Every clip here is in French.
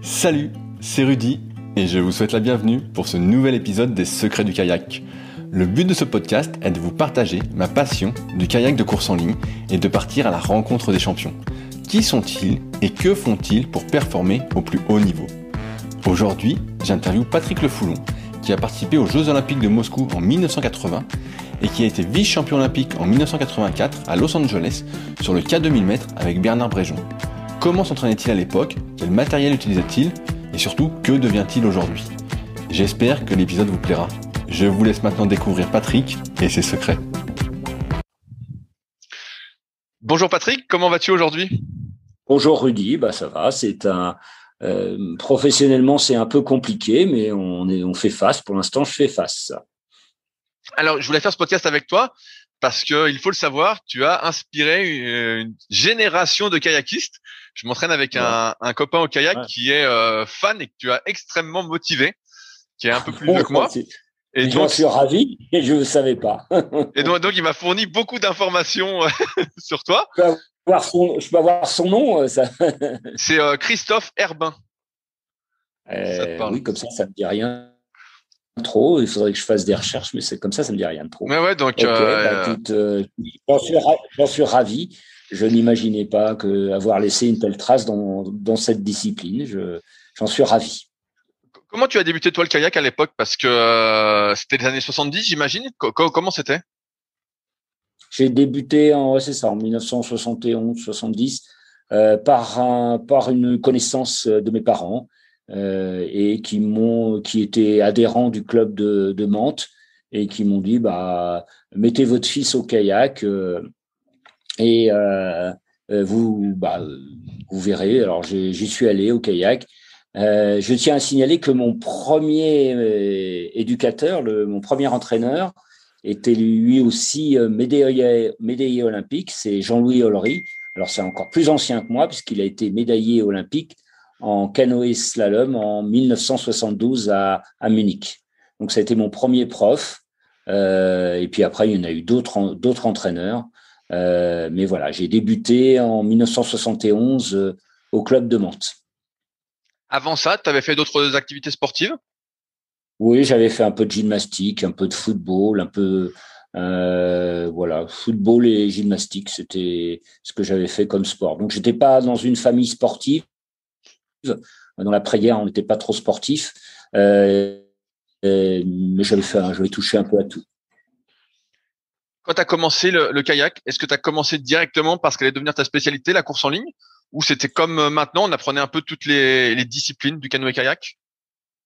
Salut, c'est Rudy et je vous souhaite la bienvenue pour ce nouvel épisode des Secrets du kayak. Le but de ce podcast est de vous partager ma passion du kayak de course en ligne et de partir à la rencontre des champions. Qui sont-ils et que font-ils pour performer au plus haut niveau? Aujourd'hui, j'interviewe Patrick Le Foulon, qui a participé aux Jeux Olympiques de Moscou en 1980 et qui a été vice-champion olympique en 1984 à Los Angeles sur le K2000 m avec Bernard Bréjon. Comment s'entraînait-il à l'époque? Quel matériel utilisait-il? Et surtout, que devient-il aujourd'hui? J'espère que l'épisode vous plaira. Je vous laisse maintenant découvrir Patrick et ses secrets. Bonjour Patrick, comment vas-tu aujourd'hui? Bonjour Rudy, ça va. Professionnellement c'est un peu compliqué, mais on fait face. Pour l'instant, je fais face. Alors, je voulais faire ce podcast avec toi parce que il faut le savoir, tu as inspiré une génération de kayakistes. Je m'entraîne avec un copain au kayak qui est fan et que tu as extrêmement motivé, qui est un peu plus vieux que moi. Et donc, j'en suis ravi et je ne savais pas. Et donc, il m'a fourni beaucoup d'informations sur toi. Je peux avoir son nom, ça. C'est Christophe Herbin. Oui, comme ça me dit rien trop. Il faudrait que je fasse des recherches, mais c'est comme ça me dit rien de trop. Mais ouais, donc. Écoute, j'en suis ravi. Je n'imaginais pas avoir laissé une telle trace dans cette discipline. J'en suis ravi. Comment tu as débuté toi le kayak à l'époque? Parce que c'était les années 70, j'imagine. Comment c'était? J'ai débuté en 1971-70 par une connaissance de mes parents et qui étaient adhérents du club de Mantes et qui m'ont dit mettez votre fils au kayak et vous verrez. Alors j'y suis allé au kayak. Je tiens à signaler que mon premier éducateur, mon premier entraîneur, était lui aussi médaillé olympique, c'est Jean-Louis Ollery. Alors c'est encore plus ancien que moi puisqu'il a été médaillé olympique en canoë slalom en 1972 à Munich. Donc ça a été mon premier prof. Et puis après il y en a eu d'autres entraîneurs. Mais voilà, j'ai débuté en 1971 au club de Mantes. Avant ça, tu avais fait d'autres activités sportives? Oui, j'avais fait un peu de gymnastique, un peu de football, un peu football et gymnastique, c'était ce que j'avais fait comme sport. Donc j'étais pas dans une famille sportive. Dans l'après-guerre, on n'était pas trop sportif, mais j'avais touché un peu à tout. Quand tu as commencé le kayak, est-ce que tu as commencé directement parce qu'elle allait devenir ta spécialité, la course en ligne, ou c'était comme maintenant, on apprenait un peu toutes les disciplines du canoë-kayak?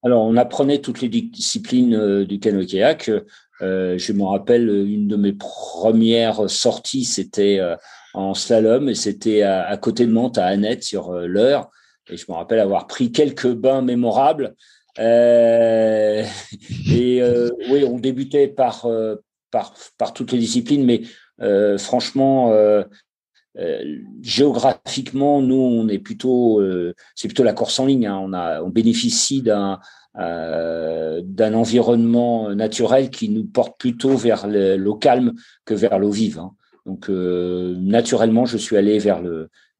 Alors, on apprenait toutes les disciplines du canoë-kayak. Je me rappelle, une de mes premières sorties, c'était en slalom, et c'était à côté de Mantes, à Annette, sur l'Eure. Et je me rappelle avoir pris quelques bains mémorables. Oui, on débutait par toutes les disciplines, mais franchement, géographiquement, nous, on est c'est plutôt la course en ligne. Hein. On bénéficie d'un environnement naturel qui nous porte plutôt vers l'eau calme que vers l'eau vive. Hein. Donc, naturellement, je suis allé vers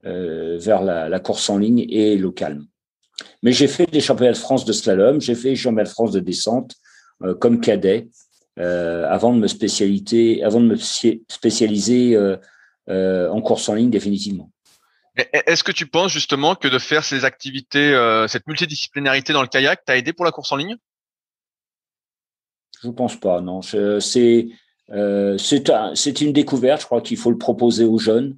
la course en ligne et l'eau calme. Mais j'ai fait des championnats de France de slalom, j'ai fait des championnats de France de descente comme cadet avant de me spécialiser en course en ligne définitivement. Est-ce que tu penses justement que de faire ces activités, cette multidisciplinarité dans le kayak, t'a aidé pour la course en ligne? Je pense pas, non. C'est une découverte. Je crois qu'il faut le proposer aux jeunes.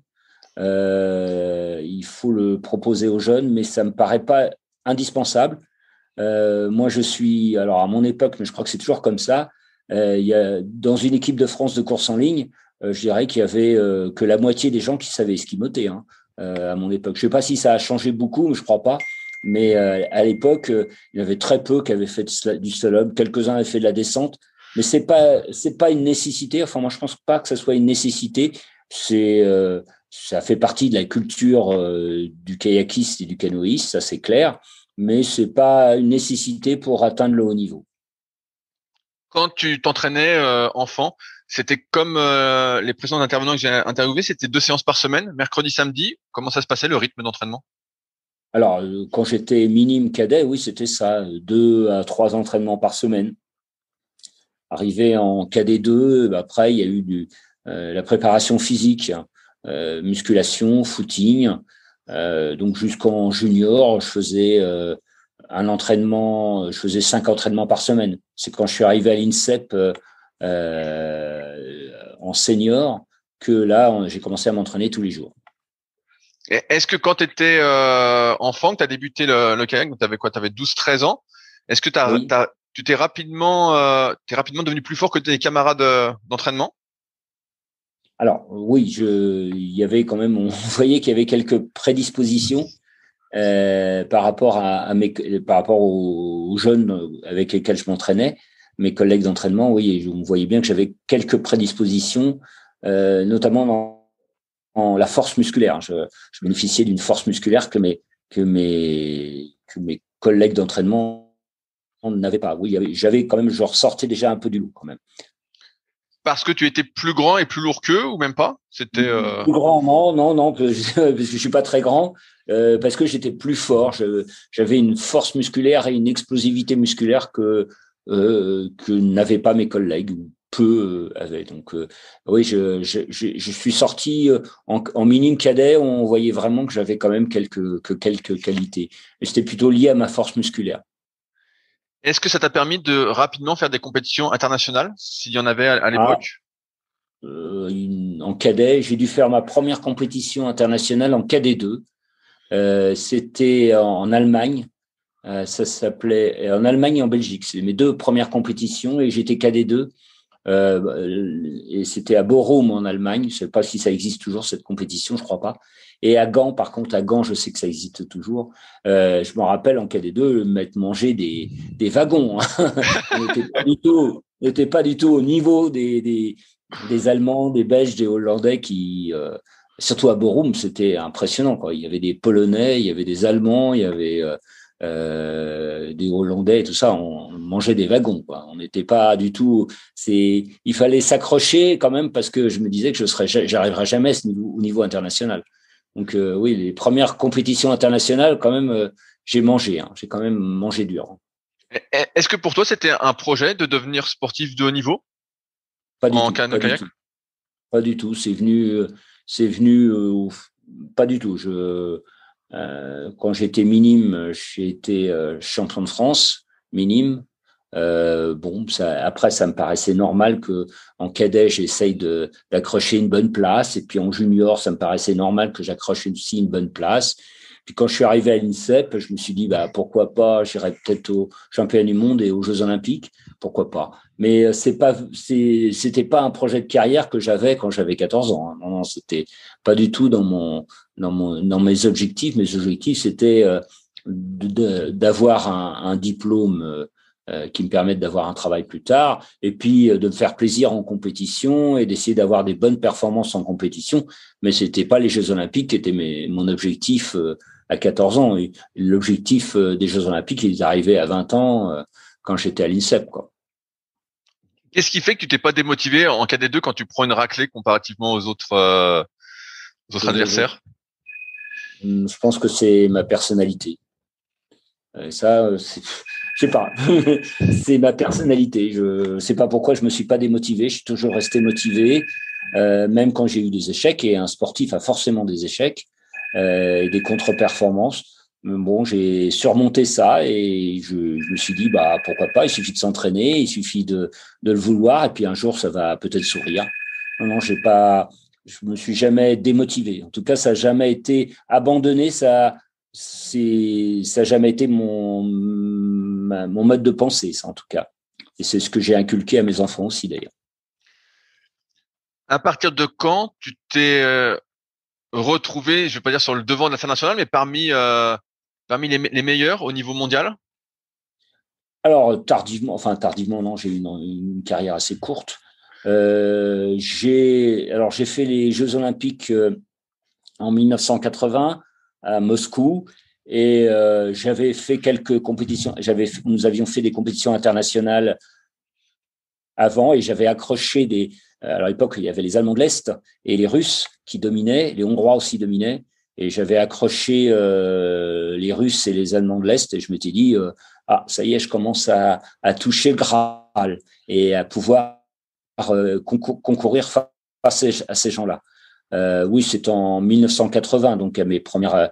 Mais ça me paraît pas indispensable. Moi, alors à mon époque, mais je crois que c'est toujours comme ça. Dans une équipe de France de course en ligne, je dirais qu'il y avait que la moitié des gens qui savaient esquimoter à mon époque. Je ne sais pas si ça a changé beaucoup, mais je ne crois pas. Mais à l'époque, il y avait très peu qui avaient fait du slalom. Quelques-uns avaient fait de la descente, mais c'est pas une nécessité. Enfin, moi, je pense pas que ça soit une nécessité. Ça fait partie de la culture du kayakiste et du canoïste, ça c'est clair. Mais c'est pas une nécessité pour atteindre le haut niveau. Quand tu t'entraînais enfant, c'était comme les précédents intervenants que j'ai interviewés, c'était 2 séances par semaine, mercredi, samedi. Comment ça se passait, le rythme d'entraînement? Alors, quand j'étais minime cadet, oui, c'était ça, 2 à 3 entraînements par semaine. Arrivé en cadet 2, après, il y a eu la préparation physique, musculation, footing. Donc, jusqu'en junior, je faisais je faisais 5 entraînements par semaine. C'est quand je suis arrivé à l'INSEP en senior que là, j'ai commencé à m'entraîner tous les jours. Est-ce que quand tu étais enfant, que tu as débuté le kayak, tu avais quoi? Tu avais 12-13 ans. Est-ce que Oui. tu t'es rapidement devenu plus fort que tes camarades d'entraînement? Alors oui, il y avait quand même, on voyait qu'il y avait quelques prédispositions par rapport aux jeunes avec lesquels je m'entraînais, mes collègues d'entraînement. Oui, on voyait bien que j'avais quelques prédispositions, notamment dans la force musculaire. Je bénéficiais d'une force musculaire que mes collègues d'entraînement n'avaient pas. Oui, j'avais quand même, je ressortais déjà un peu du lot quand même. Parce que tu étais plus grand et plus lourd qu'eux ou même pas? C'était Plus grand, non, parce que je suis pas très grand, parce que j'étais plus fort. J'avais une force musculaire et une explosivité musculaire que n'avaient pas mes collègues ou peu avaient. Donc oui, je suis sorti en minime cadet. On voyait vraiment que j'avais quand même quelques qualités. Mais c'était plutôt lié à ma force musculaire. Est-ce que ça t'a permis de rapidement faire des compétitions internationales, s'il y en avait à Ah, l'époque? en cadet, j'ai dû faire ma première compétition internationale en cadet 2. C'était en Allemagne. Ça s'appelait en Allemagne et en Belgique. C'est mes 2 premières compétitions et j'étais cadet 2. Et c'était à Bochum en Allemagne. Je ne sais pas si ça existe toujours cette compétition, je crois pas. Et à Gand, par contre, à Gand, je sais que ça existe toujours. Je me rappelle en cadet 2 m'être mangé des wagons. On n'était pas du tout au niveau des Allemands, des Belges, des Hollandais qui surtout à Bochum, c'était impressionnant, quoi. Il y avait des Polonais, il y avait des Allemands, il y avait des Hollandais et tout ça. On mangeait des wagons, quoi. On n'était pas du tout. Il fallait s'accrocher quand même parce que je me disais que j'arriverai jamais au niveau international. Donc oui, les premières compétitions internationales, quand même, j'ai mangé. J'ai quand même mangé dur. Est-ce que pour toi, c'était un projet de devenir sportif de haut niveau Pas du en tout, pas du canoë-kayak? tout, pas du tout. C'est venu, pas du tout. Quand j'étais minime, j'ai été champion de France minime. Bon, après, ça me paraissait normal que en cadet, j'essaye d'accrocher une bonne place, et puis en junior, ça me paraissait normal que j'accroche aussi une bonne place. Puis quand je suis arrivé à l'INSEP, je me suis dit, bah pourquoi pas, j'irai peut-être aux championnats du monde et aux Jeux Olympiques, pourquoi pas. Mais c'était pas un projet de carrière que j'avais quand j'avais 14 ans. Non, non, c'était pas du tout dans mes objectifs. Mes objectifs, c'était d'avoir un diplôme qui me permettent d'avoir un travail plus tard, et puis de me faire plaisir en compétition et d'essayer d'avoir des bonnes performances en compétition. Mais c'était pas les Jeux Olympiques qui étaient mon objectif à 14 ans. Et l'objectif des Jeux Olympiques, il est arrivé à 20 ans quand j'étais à l'INSEP, quoi. Qu'est-ce qui fait que tu t'es pas démotivé en cadet 2 quand tu prends une raclée comparativement aux autres adversaires? Je pense que c'est ma personnalité. Ça, je sais pas. C'est ma personnalité. Je sais pas pourquoi je me suis pas démotivé. Je suis toujours resté motivé, même quand j'ai eu des échecs. Et un sportif a forcément des échecs et des contre-performances. Mais bon, j'ai surmonté ça et je me suis dit, bah pourquoi pas. Il suffit de s'entraîner, il suffit de le vouloir, et puis un jour ça va peut-être sourire. Non, non, je me suis jamais démotivé. En tout cas, ça n'a jamais été abandonné. Ça n'a jamais été mon mode de pensée, ça, en tout cas. Et c'est ce que j'ai inculqué à mes enfants aussi, d'ailleurs. À partir de quand tu t'es retrouvé, je vais pas dire sur le devant de la scène nationale, mais parmi les meilleurs au niveau mondial? Alors, tardivement, non, j'ai eu une carrière assez courte. J'ai fait les Jeux Olympiques en 1980 à Moscou. Et j'avais fait quelques compétitions. Nous avions fait des compétitions internationales avant, et j'avais accroché alors à l'époque, il y avait les Allemands de l'Est et les Russes qui dominaient, les Hongrois aussi dominaient. et j'avais accroché les Russes et les Allemands de l'Est, et je m'étais dit ça y est, je commence à toucher le Graal et à pouvoir concourir face à ces gens-là. Oui, c'est en 1980, donc à mes premières,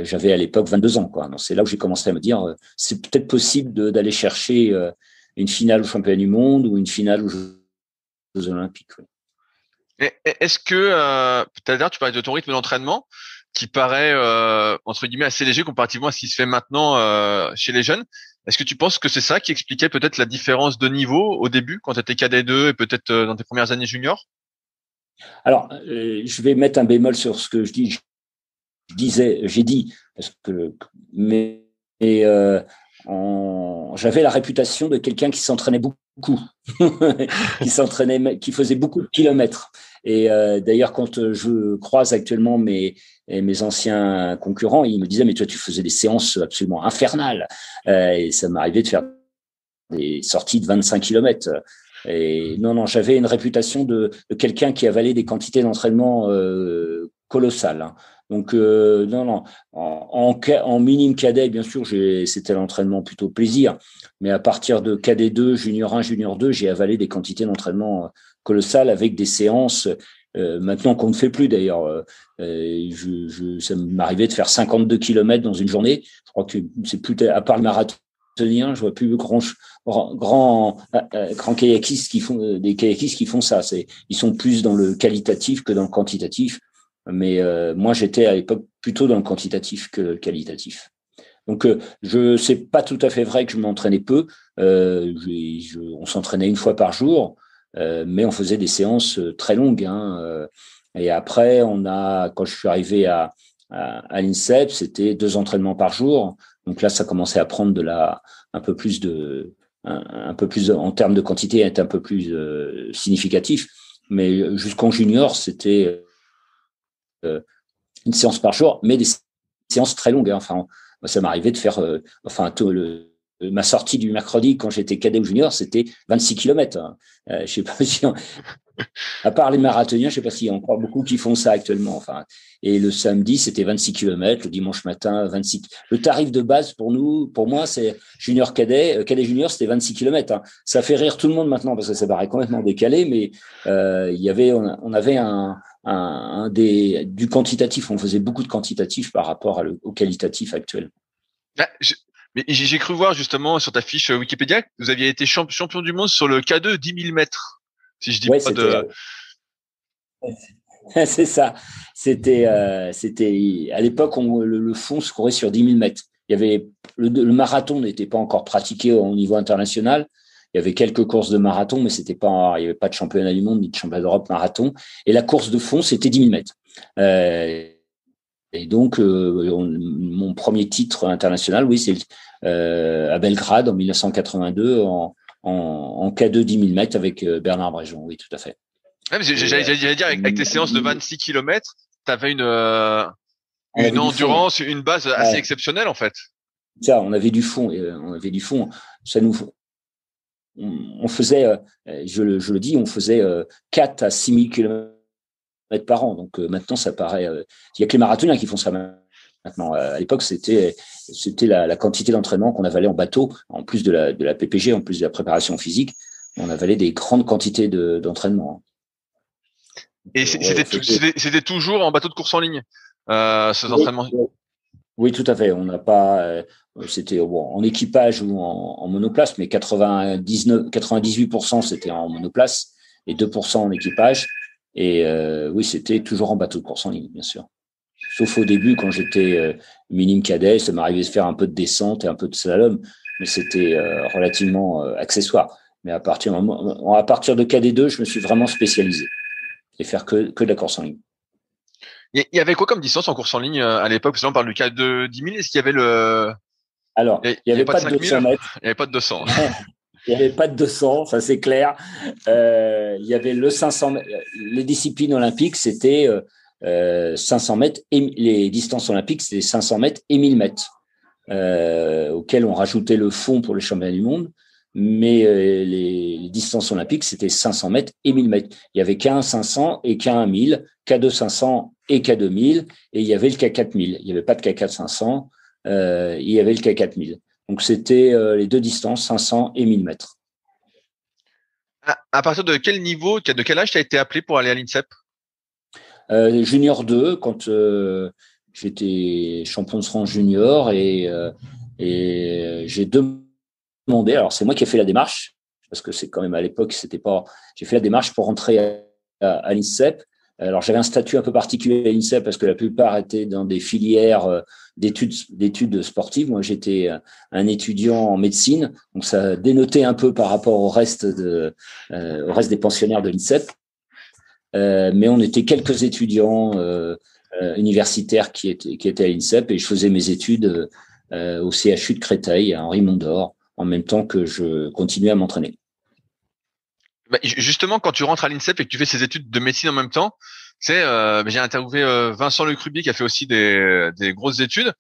j'avais à l'époque 22 ans, quoi. Donc c'est là où j'ai commencé à me dire, c'est peut-être possible d'aller chercher une finale au championnat du monde ou une finale aux Jeux olympiques. Oui. Est-ce que tout à l'heure tu parlais de ton rythme d'entraînement qui paraît entre guillemets assez léger comparativement à ce qui se fait maintenant chez les jeunes. Est-ce que tu penses que c'est ça qui expliquait peut-être la différence de niveau au début quand tu étais cadet 2 et peut-être dans tes premières années juniors? Alors, je vais mettre un bémol sur ce que je dis. J'ai dit, parce que j'avais la réputation de quelqu'un qui s'entraînait beaucoup, qui faisait beaucoup de kilomètres. Et d'ailleurs, quand je croise actuellement mes anciens concurrents, ils me disaient mais toi tu faisais des séances absolument infernales. Et ça m'arrivait de faire des sorties de 25 kilomètres. Et non, j'avais une réputation de quelqu'un qui avalait des quantités d'entraînement colossales. Hein. Donc non, en minime cadet, bien sûr, c'était l'entraînement plutôt plaisir, mais à partir de cadet 2, junior 1, junior 2, j'ai avalé des quantités d'entraînement colossales avec des séances maintenant qu'on ne fait plus d'ailleurs. Ça m'arrivait de faire 52 kilomètres dans une journée. Je crois que c'est plus, à part le marathonien, je vois plus grand kayakistes qui font des kayakistes qui font ça. Ils sont plus dans le qualitatif que dans le quantitatif. Mais moi, j'étais à l'époque plutôt dans le quantitatif que le qualitatif. Donc, c'est pas tout à fait vrai que je m'entraînais peu. On s'entraînait une fois par jour, mais on faisait des séances très longues. Hein, et après, quand je suis arrivé à l'INSEP, c'était 2 entraînements par jour. Donc là, ça commençait à prendre un peu plus en termes de quantité, être un peu plus significatif. Mais jusqu'en junior, c'était une séance par jour, mais des séances très longues. Hein. Enfin, ça m'arrivait de faire, ma sortie du mercredi quand j'étais cadet ou junior, c'était 26 kilomètres. Hein. Je sais pas si, à part les marathoniens, je sais pas s'il y a encore beaucoup qui font ça actuellement. Enfin, et le samedi, c'était 26 kilomètres. Le dimanche matin, 26. Le tarif de base pour moi, c'est junior cadet junior, c'était 26 kilomètres. Hein. Ça fait rire tout le monde maintenant parce que ça paraît complètement décalé, mais on avait du quantitatif. On faisait beaucoup de quantitatif par rapport au qualitatif actuel. Mais j'ai cru voir justement sur ta fiche Wikipédia que vous aviez été champion du monde sur le K2 10 000 mètres. Si je dis pas de. C'est ça. C'était à l'époque, le fond se courait sur 10 000 mètres. Il y avait le marathon n'était pas encore pratiqué au niveau international. Il y avait quelques courses de marathon, mais il n'y avait pas de championnat du monde ni de championnat d'Europe marathon. Et la course de fond, c'était 10 000 mètres. Et donc, mon premier titre international, oui, c'est à Belgrade en 1982 en K2 10 000 mètres avec Bernard Bréjon. Oui, tout à fait. Ouais, j'allais dire avec tes séances de 26 kilomètres, tu avais une endurance, une base assez exceptionnelle en fait. Ça, on avait du fond. Ça on faisait, je le dis, on faisait 4 à 6 000 kilomètres par an. Donc maintenant, ça paraît. Il y a que les marathoniens qui font ça maintenant. À l'époque, c'était la quantité d'entraînement qu'on avalait en bateau, en plus de la PPG, en plus de la préparation physique. On avalait des grandes quantités d'entraînement. Et c'était toujours en bateau de course en ligne, ces entraînements. Oui, tout à fait. On n'a pas. C'était en équipage ou en monoplace, mais 98% c'était en monoplace et 2% en équipage. Et oui, c'était toujours en bateau de course en ligne, bien sûr. Sauf au début, quand j'étais minime cadet, ça m'arrivait de faire un peu de descente et un peu de slalom, mais c'était relativement accessoire. Mais à partir de cadet 2, je me suis vraiment spécialisé et faire que de la course en ligne. Il y avait quoi comme distance en course en ligne à l'époque? Parce que là, on parle du cas de 10 000. Est-ce qu'il y avait Alors, il n'y avait pas de 200 mètres. Il n'y avait pas de 200. Il n'y avait pas de 200, ça c'est clair. Il y avait le 500 mètres. Les disciplines olympiques, c'était 500 mètres. Et les distances olympiques, c'était 500 mètres et 1000 mètres, auxquelles on rajoutait le fond pour les championnats du monde. mais les distances olympiques, c'était 500 mètres et 1000 mètres. Il y avait qu'un 500 et qu'un 1000, K2 500 et K2 1000, et il y avait le K4 1000. Il n'y avait pas de K4 500, il y avait le K4 1000. Donc, c'était les deux distances, 500 et 1000 mètres. À partir de quel niveau, de quel âge tu as été appelé pour aller à l'INSEP? Junior 2, quand j'étais champion de France junior, et j'ai demandé, alors c'est moi qui ai fait la démarche, parce que c'est quand même à l'époque, c'était pas, j'ai fait la démarche pour rentrer à l'INSEP. Alors j'avais un statut un peu particulier à l'INSEP parce que la plupart étaient dans des filières d'études sportives. Moi, j'étais un étudiant en médecine, donc ça dénotait un peu par rapport au reste des pensionnaires de l'INSEP. Mais on était quelques étudiants universitaires qui étaient à l'INSEP, et je faisais mes études au CHU de Créteil, à Henri Mondor, en même temps que je continuais à m'entraîner. Justement, quand tu rentres à l'INSEP et que tu fais ces études de médecine en même temps, j'ai interviewé Vincent Lecrubi qui a fait aussi des grosses études.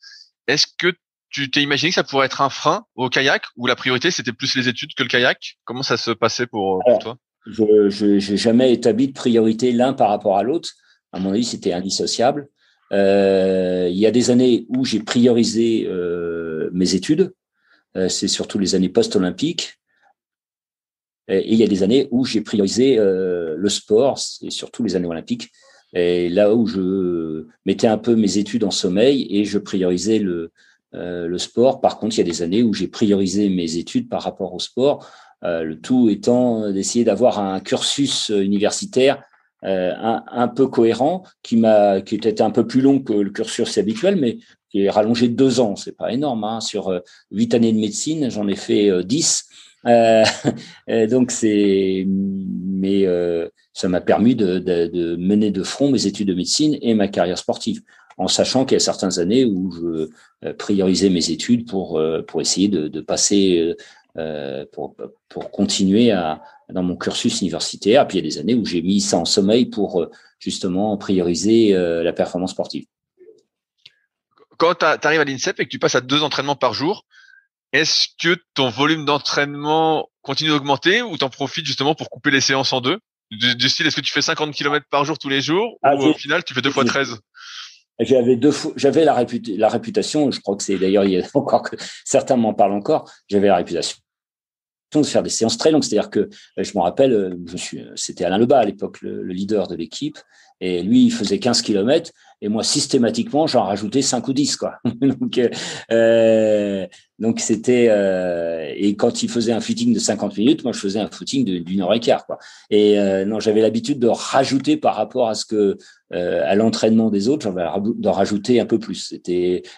Est-ce que tu t'es imaginé que ça pourrait être un frein au kayak, ou la priorité c'était plus les études que le kayak? Comment ça se passait pour toi? Je n'ai jamais établi de priorité l'un par rapport à l'autre. À mon avis, c'était indissociable. Il y a des années où j'ai priorisé mes études. C'est surtout les années post-olympiques. Et il y a des années où j'ai priorisé le sport, c'est surtout les années olympiques. Et là où je mettais un peu mes études en sommeil et je priorisais le sport. Par contre, il y a des années où j'ai priorisé mes études par rapport au sport. Le tout étant d'essayer d'avoir un cursus universitaire un peu cohérent, qui était un peu plus long que le cursus habituel, mais qui est rallongé de 2 ans. C'est pas énorme, hein. Sur 8 années de médecine, j'en ai fait 10. Donc ça m'a permis de mener de front mes études de médecine et ma carrière sportive, en sachant qu'il y a certaines années où je priorisais mes études pour essayer de passer pour continuer dans mon cursus universitaire. Puis il y a des années où j'ai mis ça en sommeil pour justement prioriser la performance sportive. Quand tu arrives à l'INSEP et que tu passes à 2 entraînements par jour, est-ce que ton volume d'entraînement continue d'augmenter, ou t'en profites justement pour couper les séances en deux? Du style, est-ce que tu fais 50 km par jour tous les jours, ou au final tu fais 2 fois 13? J'avais la réputation, je crois que c'est d'ailleurs, il y a encore que certains m'en parlent encore, j'avais la réputation de faire des séances très longues. C'est-à-dire que je me rappelle, c'était Alain Lebas à l'époque, le leader de l'équipe, et lui, il faisait 15 km, et moi, systématiquement, j'en rajoutais 5 ou 10, quoi. Donc c'était, et quand il faisait un footing de 50 minutes, moi, je faisais un footing d'1 heure et quart, quoi. Et non, j'avais l'habitude de rajouter par rapport à ce que, à l'entraînement des autres, j'avais de rajouter un peu plus.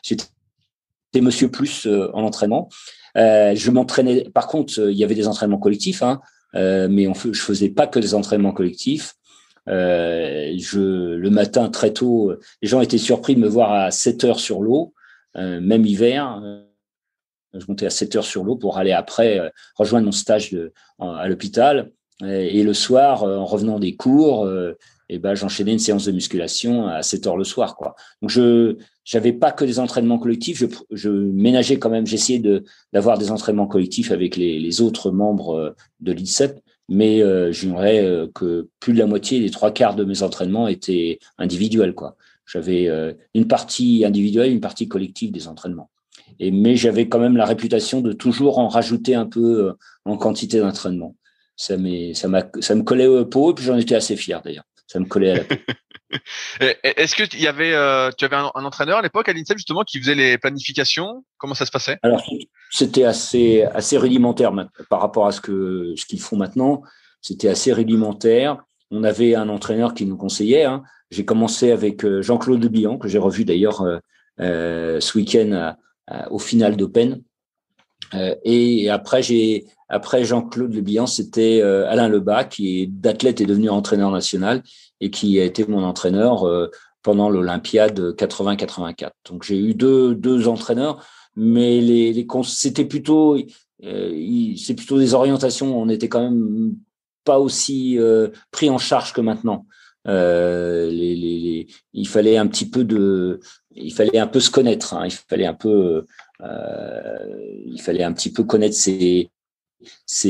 J'étais monsieur plus en entraînement. Je m'entraînais. Par contre, il y avait des entraînements collectifs, hein, mais je faisais pas que des entraînements collectifs. Le matin très tôt, les gens étaient surpris de me voir à 7 heures sur l'eau, même hiver. Je montais à 7 heures sur l'eau pour aller après rejoindre mon stage à l'hôpital. Et le soir, en revenant des cours, j'enchaînais une séance de musculation à 7 heures le soir, quoi. Donc j'avais pas que des entraînements collectifs, je ménageais quand même, j'essayais d'avoir des entraînements collectifs avec les autres membres de l'INSEP, mais j'ignorais que plus de la moitié, les 3/4 de mes entraînements étaient individuels, quoi. J'avais une partie individuelle, une partie collective des entraînements. Mais j'avais quand même la réputation de toujours en rajouter un peu en quantité d'entraînement. Ça me collait au peau, et puis j'en étais assez fier d'ailleurs. Ça me collait à la peau. Est-ce que tu avais un entraîneur à l'époque à l'INSEP justement qui faisait les planifications? Comment ça se passait? Alors, c'était assez rudimentaire par rapport à ce qu'ils font maintenant. C'était assez rudimentaire. On avait un entraîneur qui nous conseillait, hein. J'ai commencé avec Jean-Claude Lebihan, que j'ai revu d'ailleurs ce week-end au final d'Open. Et après Jean-Claude Lebihan, c'était Alain Lebas, qui d'athlète est devenu entraîneur national et qui a été mon entraîneur pendant l'Olympiade 80-84. Donc j'ai eu deux entraîneurs, mais c'était plutôt c'est plutôt des orientations. On n'était quand même pas aussi pris en charge que maintenant. Il fallait un petit peu il fallait un peu se connaître, hein. Il fallait un petit peu connaître sa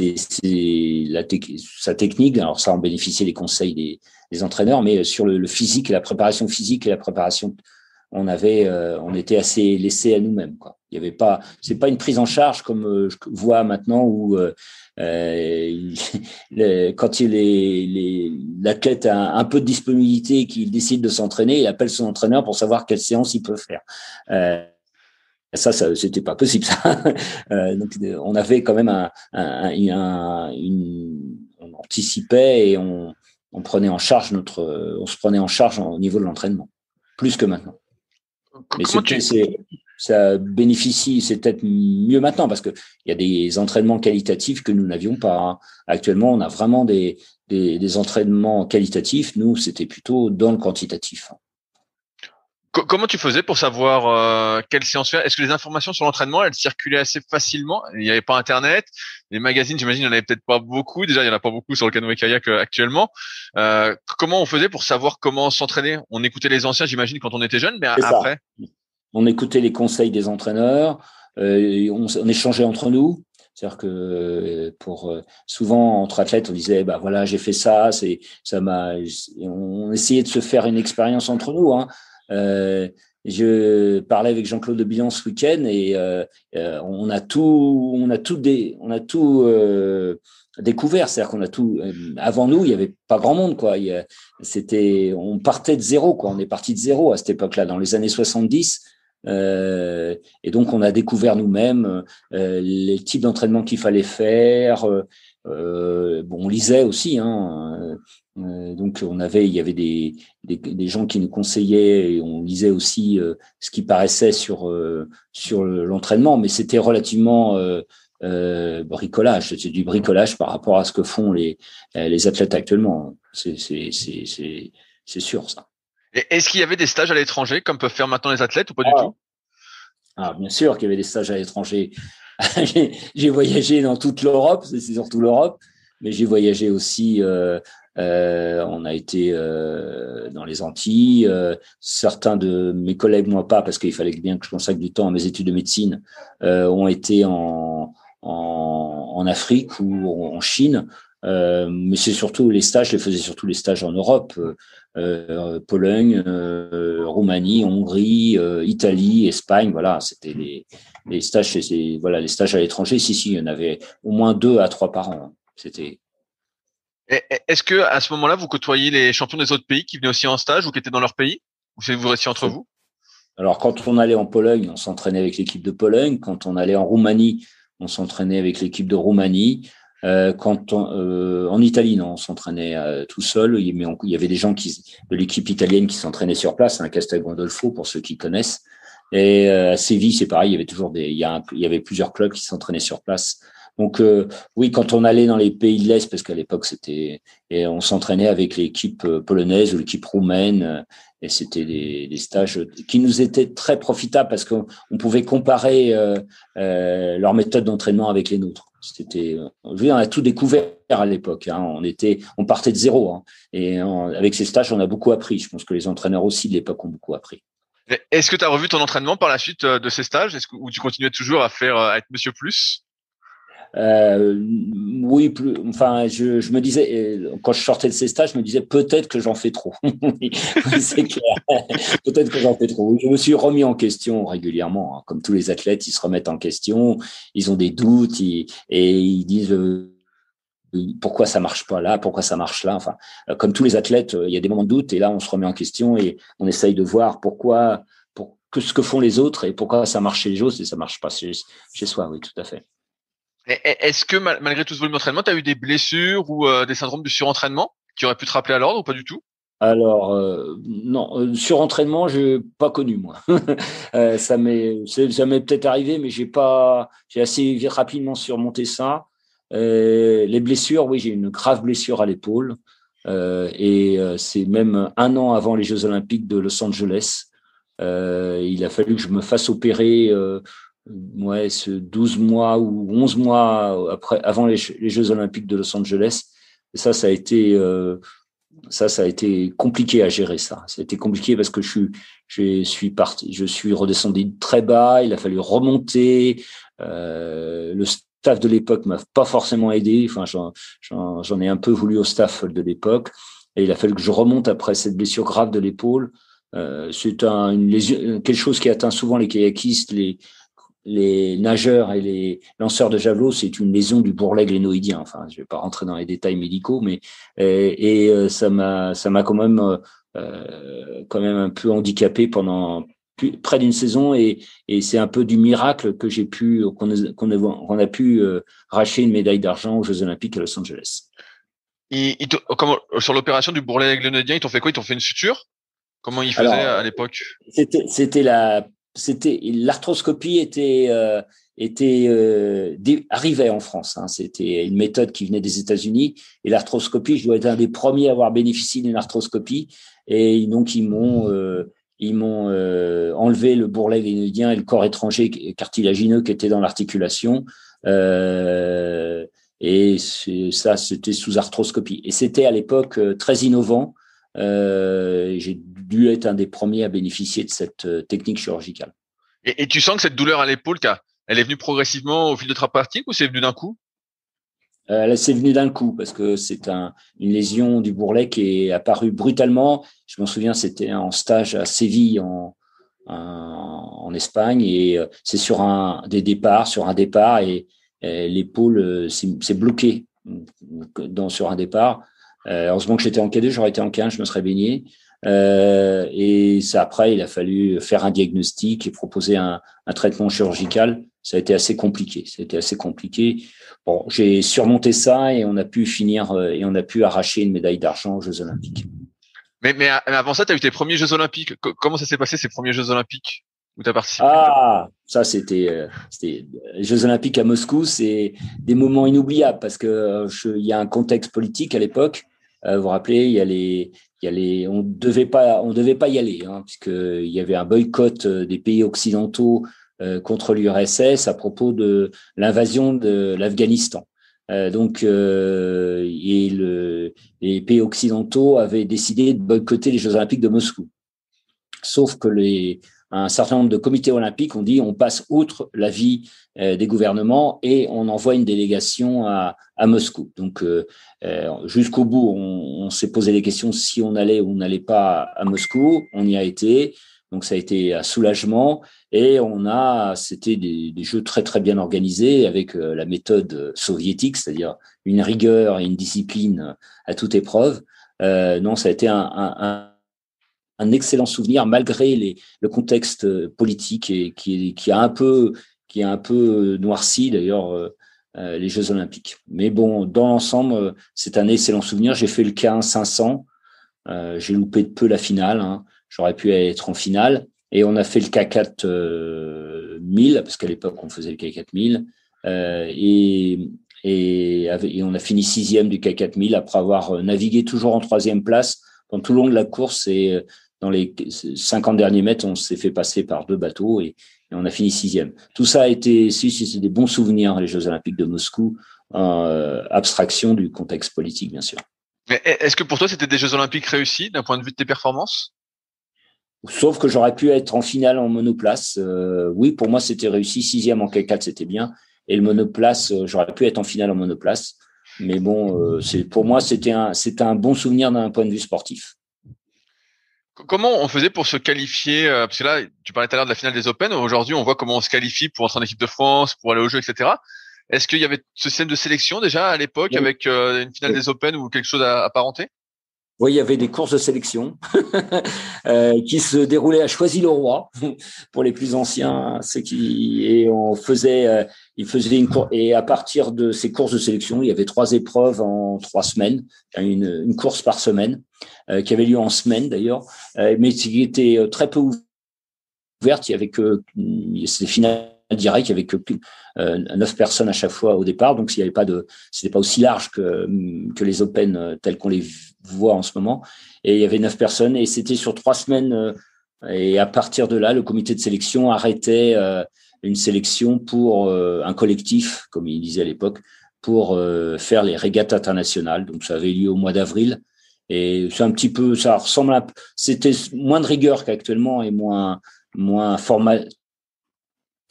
technique. Alors ça, on bénéficiait des conseils des entraîneurs, mais sur le physique et la préparation physique et la préparation, on était assez laissés à nous-mêmes, quoi. Il y avait pas, c'est pas une prise en charge comme je vois maintenant où quand l'athlète a un peu de disponibilité, qu'il décide de s'entraîner, il appelle son entraîneur pour savoir quelle séance il peut faire. Ça, c'était pas possible, ça. Donc, on avait quand même on anticipait et on prenait en charge on se prenait en charge au niveau de l'entraînement, plus que maintenant. Mais ça bénéficie, c'est peut-être mieux maintenant parce que il y a des entraînements qualitatifs que nous n'avions pas, hein. Actuellement, on a vraiment des entraînements qualitatifs. Nous, c'était plutôt dans le quantitatif. Comment tu faisais pour savoir quelle séance faire? Est-ce que les informations sur l'entraînement, elles circulaient assez facilement? Il n'y avait pas Internet, les magazines, j'imagine, il n'y en avait peut-être pas beaucoup. Déjà, il n'y en a pas beaucoup sur le canoë-kayak actuellement. Comment on faisait pour savoir comment s'entraîner? On écoutait les anciens, j'imagine, quand on était jeune, mais après? On écoutait les conseils des entraîneurs, on échangeait entre nous. C'est-à-dire que souvent entre athlètes, on disait bah voilà, j'ai fait ça, on essayait de se faire une expérience entre nous, hein. Je parlais avec Jean-Claude de Bilan ce week-end et on a tout découvert. C'est-à-dire qu'on a tout. Avant nous, il y avait pas grand monde, quoi. On partait de zéro, quoi. On est parti de zéro à cette époque-là, dans les années 70. Et donc on a découvert nous-mêmes les types d'entraînement qu'il fallait faire. On lisait aussi, hein. Donc il y avait des gens qui nous conseillaient et on lisait aussi ce qui paraissait sur l'entraînement, mais c'était relativement bricolage. C'était du bricolage par rapport à ce que font les athlètes actuellement. C'est sûr, ça. Et est-ce qu'il y avait des stages à l'étranger comme peuvent faire maintenant les athlètes ou pas du tout? Bien sûr qu'il y avait des stages à l'étranger. J'ai voyagé dans toute l'Europe, c'est surtout l'Europe, mais j'ai voyagé aussi. On a été dans les Antilles. Certains de mes collègues, moi pas, parce qu'il fallait bien que je consacre du temps à mes études de médecine, ont été en Afrique ou en Chine. Mais c'est surtout les stages, je les faisais surtout les stages en Europe, Pologne, Roumanie, Hongrie, Italie, Espagne, voilà, c'était les stages, les stages à l'étranger. Si, il y en avait au moins 2 à 3 par an. C'était. Est-ce que à ce moment-là, vous côtoyiez les champions des autres pays qui venaient aussi en stage ou qui étaient dans leur pays, ou vous restiez entre vous? Alors, quand on allait en Pologne, on s'entraînait avec l'équipe de Pologne. Quand on allait en Roumanie, on s'entraînait avec l'équipe de Roumanie. En Italie, non, on s'entraînait tout seul. Mais il y avait des gens de l'équipe italienne qui s'entraînaient sur place, à Castel Gandolfo pour ceux qui connaissent. Et à Séville, c'est pareil. Il y avait toujours il y avait plusieurs clubs qui s'entraînaient sur place. Donc oui, quand on allait dans les pays de l'Est, parce qu'à l'époque et on s'entraînait avec l'équipe polonaise ou l'équipe roumaine, et c'était des stages qui nous étaient très profitables parce qu'on pouvait comparer leur méthode d'entraînement avec les nôtres. On a tout découvert à l'époque, hein. On partait de zéro, hein. Et avec ces stages, on a beaucoup appris. Je pense que les entraîneurs aussi de l'époque ont beaucoup appris. Est-ce que tu as revu ton entraînement par la suite de ces stages? Ou tu continuais toujours à être Monsieur Plus? Oui, enfin, je me disais, quand je sortais de ces stages, je me disais peut-être que j'en fais trop. Oui, c'est clair. Peut-être que j'en fais trop. Je me suis remis en question régulièrement, hein. Comme tous les athlètes, ils se remettent en question, ils ont des doutes et ils disent pourquoi ça marche pas là, pourquoi ça marche là. Enfin, comme tous les athlètes, il y a des moments de doute et là, on se remet en question et on essaye de voir ce que font les autres et pourquoi ça marche chez les autres et ça marche pas chez soi. Oui, tout à fait. Est-ce que malgré tout ce volume d'entraînement, tu as eu des blessures ou des syndromes du surentraînement qui auraient pu te rappeler à l'ordre ou pas du tout? Alors non, surentraînement, je n'ai pas connu moi. Ça m'est peut-être arrivé, mais j'ai assez rapidement surmonté ça. Les blessures, oui, j'ai une grave blessure à l'épaule et c'est même 1 an avant les Jeux Olympiques de Los Angeles. Il a fallu que je me fasse opérer. Ce 12 mois ou 11 mois avant les Jeux Olympiques de Los Angeles. Et ça a été compliqué à gérer, ça. Ça a été compliqué parce que je suis redescendu très bas. Il a fallu remonter. Le staff de l'époque m'a pas forcément aidé. Enfin, j'en ai un peu voulu au staff de l'époque. Et il a fallu que je remonte après cette blessure grave de l'épaule. C'est une lésion, quelque chose qui atteint souvent les kayakistes, les nageurs et les lanceurs de javelot. C'est une lésion du bourrelet glénoïdien. Enfin, je vais pas rentrer dans les détails médicaux, mais ça m'a quand même un peu handicapé pendant près d'une saison, et c'est un peu du miracle que qu'on a pu racheter une médaille d'argent aux Jeux Olympiques à Los Angeles. Sur l'opération du bourrelet glénoïdien, ils t'ont fait quoi? Ils t'ont fait une suture? Comment ils faisaient à l'époque? C'était l'arthroscopie arrivait en France. Hein. C'était une méthode qui venait des États-Unis, et l'arthroscopie, je dois être un des premiers à avoir bénéficié d'une arthroscopie. Et donc ils m'ont enlevé le bourrelet glénoïdien et le corps étranger cartilagineux qui était dans l'articulation. Et c'était sous arthroscopie. Et c'était à l'époque très innovant. J'ai dû être un des premiers à bénéficier de cette technique chirurgicale. Et tu sens que cette douleur à l'épaule, elle est venue progressivement au fil de ta pratique, ou c'est venu d'un coup? C'est venu d'un coup, parce que c'est une lésion du bourrelet qui est apparue brutalement. Je m'en souviens, c'était en stage à Séville en Espagne, et c'est sur un départ, et l'épaule s'est bloquée sur un départ. Heureusement que j'étais en K2, j'aurais été en K1, je me serais baigné. Et après, il a fallu faire un diagnostic et proposer un traitement chirurgical. Ça a été assez compliqué. Bon, j'ai surmonté ça, et on a pu arracher une médaille d'argent aux Jeux Olympiques. Mais avant ça, tu as eu tes premiers Jeux Olympiques. Comment ça s'est passé, ces premiers Jeux Olympiques où tu as participé? Ça, c'était les Jeux Olympiques à Moscou. C'est des moments inoubliables, parce que il y a un contexte politique à l'époque. Vous vous rappelez, on devait pas y aller, hein, puisqu'il y avait un boycott des pays occidentaux contre l'URSS à propos de l'invasion de l'Afghanistan. Donc, les pays occidentaux avaient décidé de boycotter les Jeux Olympiques de Moscou. Sauf que un certain nombre de comités olympiques ont dit on passe outre l'avis des gouvernements et on envoie une délégation à Moscou. Donc, jusqu'au bout, on s'est posé des questions si on allait ou on n'allait pas à Moscou. On y a été. Donc, ça a été un soulagement. Et c'était des jeux très, très bien organisés, avec la méthode soviétique, c'est-à-dire une rigueur et une discipline à toute épreuve. Non, ça a été un excellent souvenir, malgré le contexte politique et qui a un peu noirci d'ailleurs les Jeux Olympiques. Mais bon, dans l'ensemble, c'est un excellent souvenir. J'ai fait le K1 500, j'ai loupé de peu la finale, hein. J'aurais pu être en finale. Et on a fait le K4 1000, parce qu'à l'époque on faisait le K4 1000, et on a fini 6e du K4 1000 après avoir navigué toujours en 3e place pendant tout le long de la course, et dans les 50 derniers mètres, on s'est fait passer par 2 bateaux, et on a fini 6e. Tout ça c'est des bons souvenirs, les Jeux Olympiques de Moscou, abstraction du contexte politique, bien sûr. Mais est-ce que pour toi, c'était des Jeux Olympiques réussis d'un point de vue de tes performances? Sauf que j'aurais pu être en finale en monoplace. Oui, pour moi, c'était réussi. 6e en K4, c'était bien. Et le monoplace, j'aurais pu être en finale en monoplace. Mais bon, pour moi, c'était un bon souvenir d'un point de vue sportif. Comment on faisait pour se qualifier? Parce que là, tu parlais tout à l'heure de la finale des Open. Aujourd'hui, on voit comment on se qualifie pour entrer en équipe de France, pour aller aux Jeux, etc. Est-ce qu'il y avait ce système de sélection déjà à l'époque, avec une finale des Open ou quelque chose à apparenté? Oui, il y avait des courses de sélection qui se déroulaient à Choisy-le-Roi pour les plus anciens, et ils faisaient une course, et à partir de ces courses de sélection, il y avait 3 épreuves en 3 semaines, une course par semaine qui avait lieu en semaine d'ailleurs, mais qui était très peu ouverte. Il y avait ces finales direct, il y avait que 9 personnes à chaque fois au départ, donc c'était pas aussi large que les Open tels qu'on les voit en ce moment. Et il y avait 9 personnes, et c'était sur 3 semaines. Et à partir de là, le comité de sélection arrêtait une sélection pour un collectif, comme il disait à l'époque, pour faire les régates internationales. Donc ça avait lieu au mois d'avril. Et c'est un petit peu, ça ressemble c'était moins de rigueur qu'actuellement, et moins formal.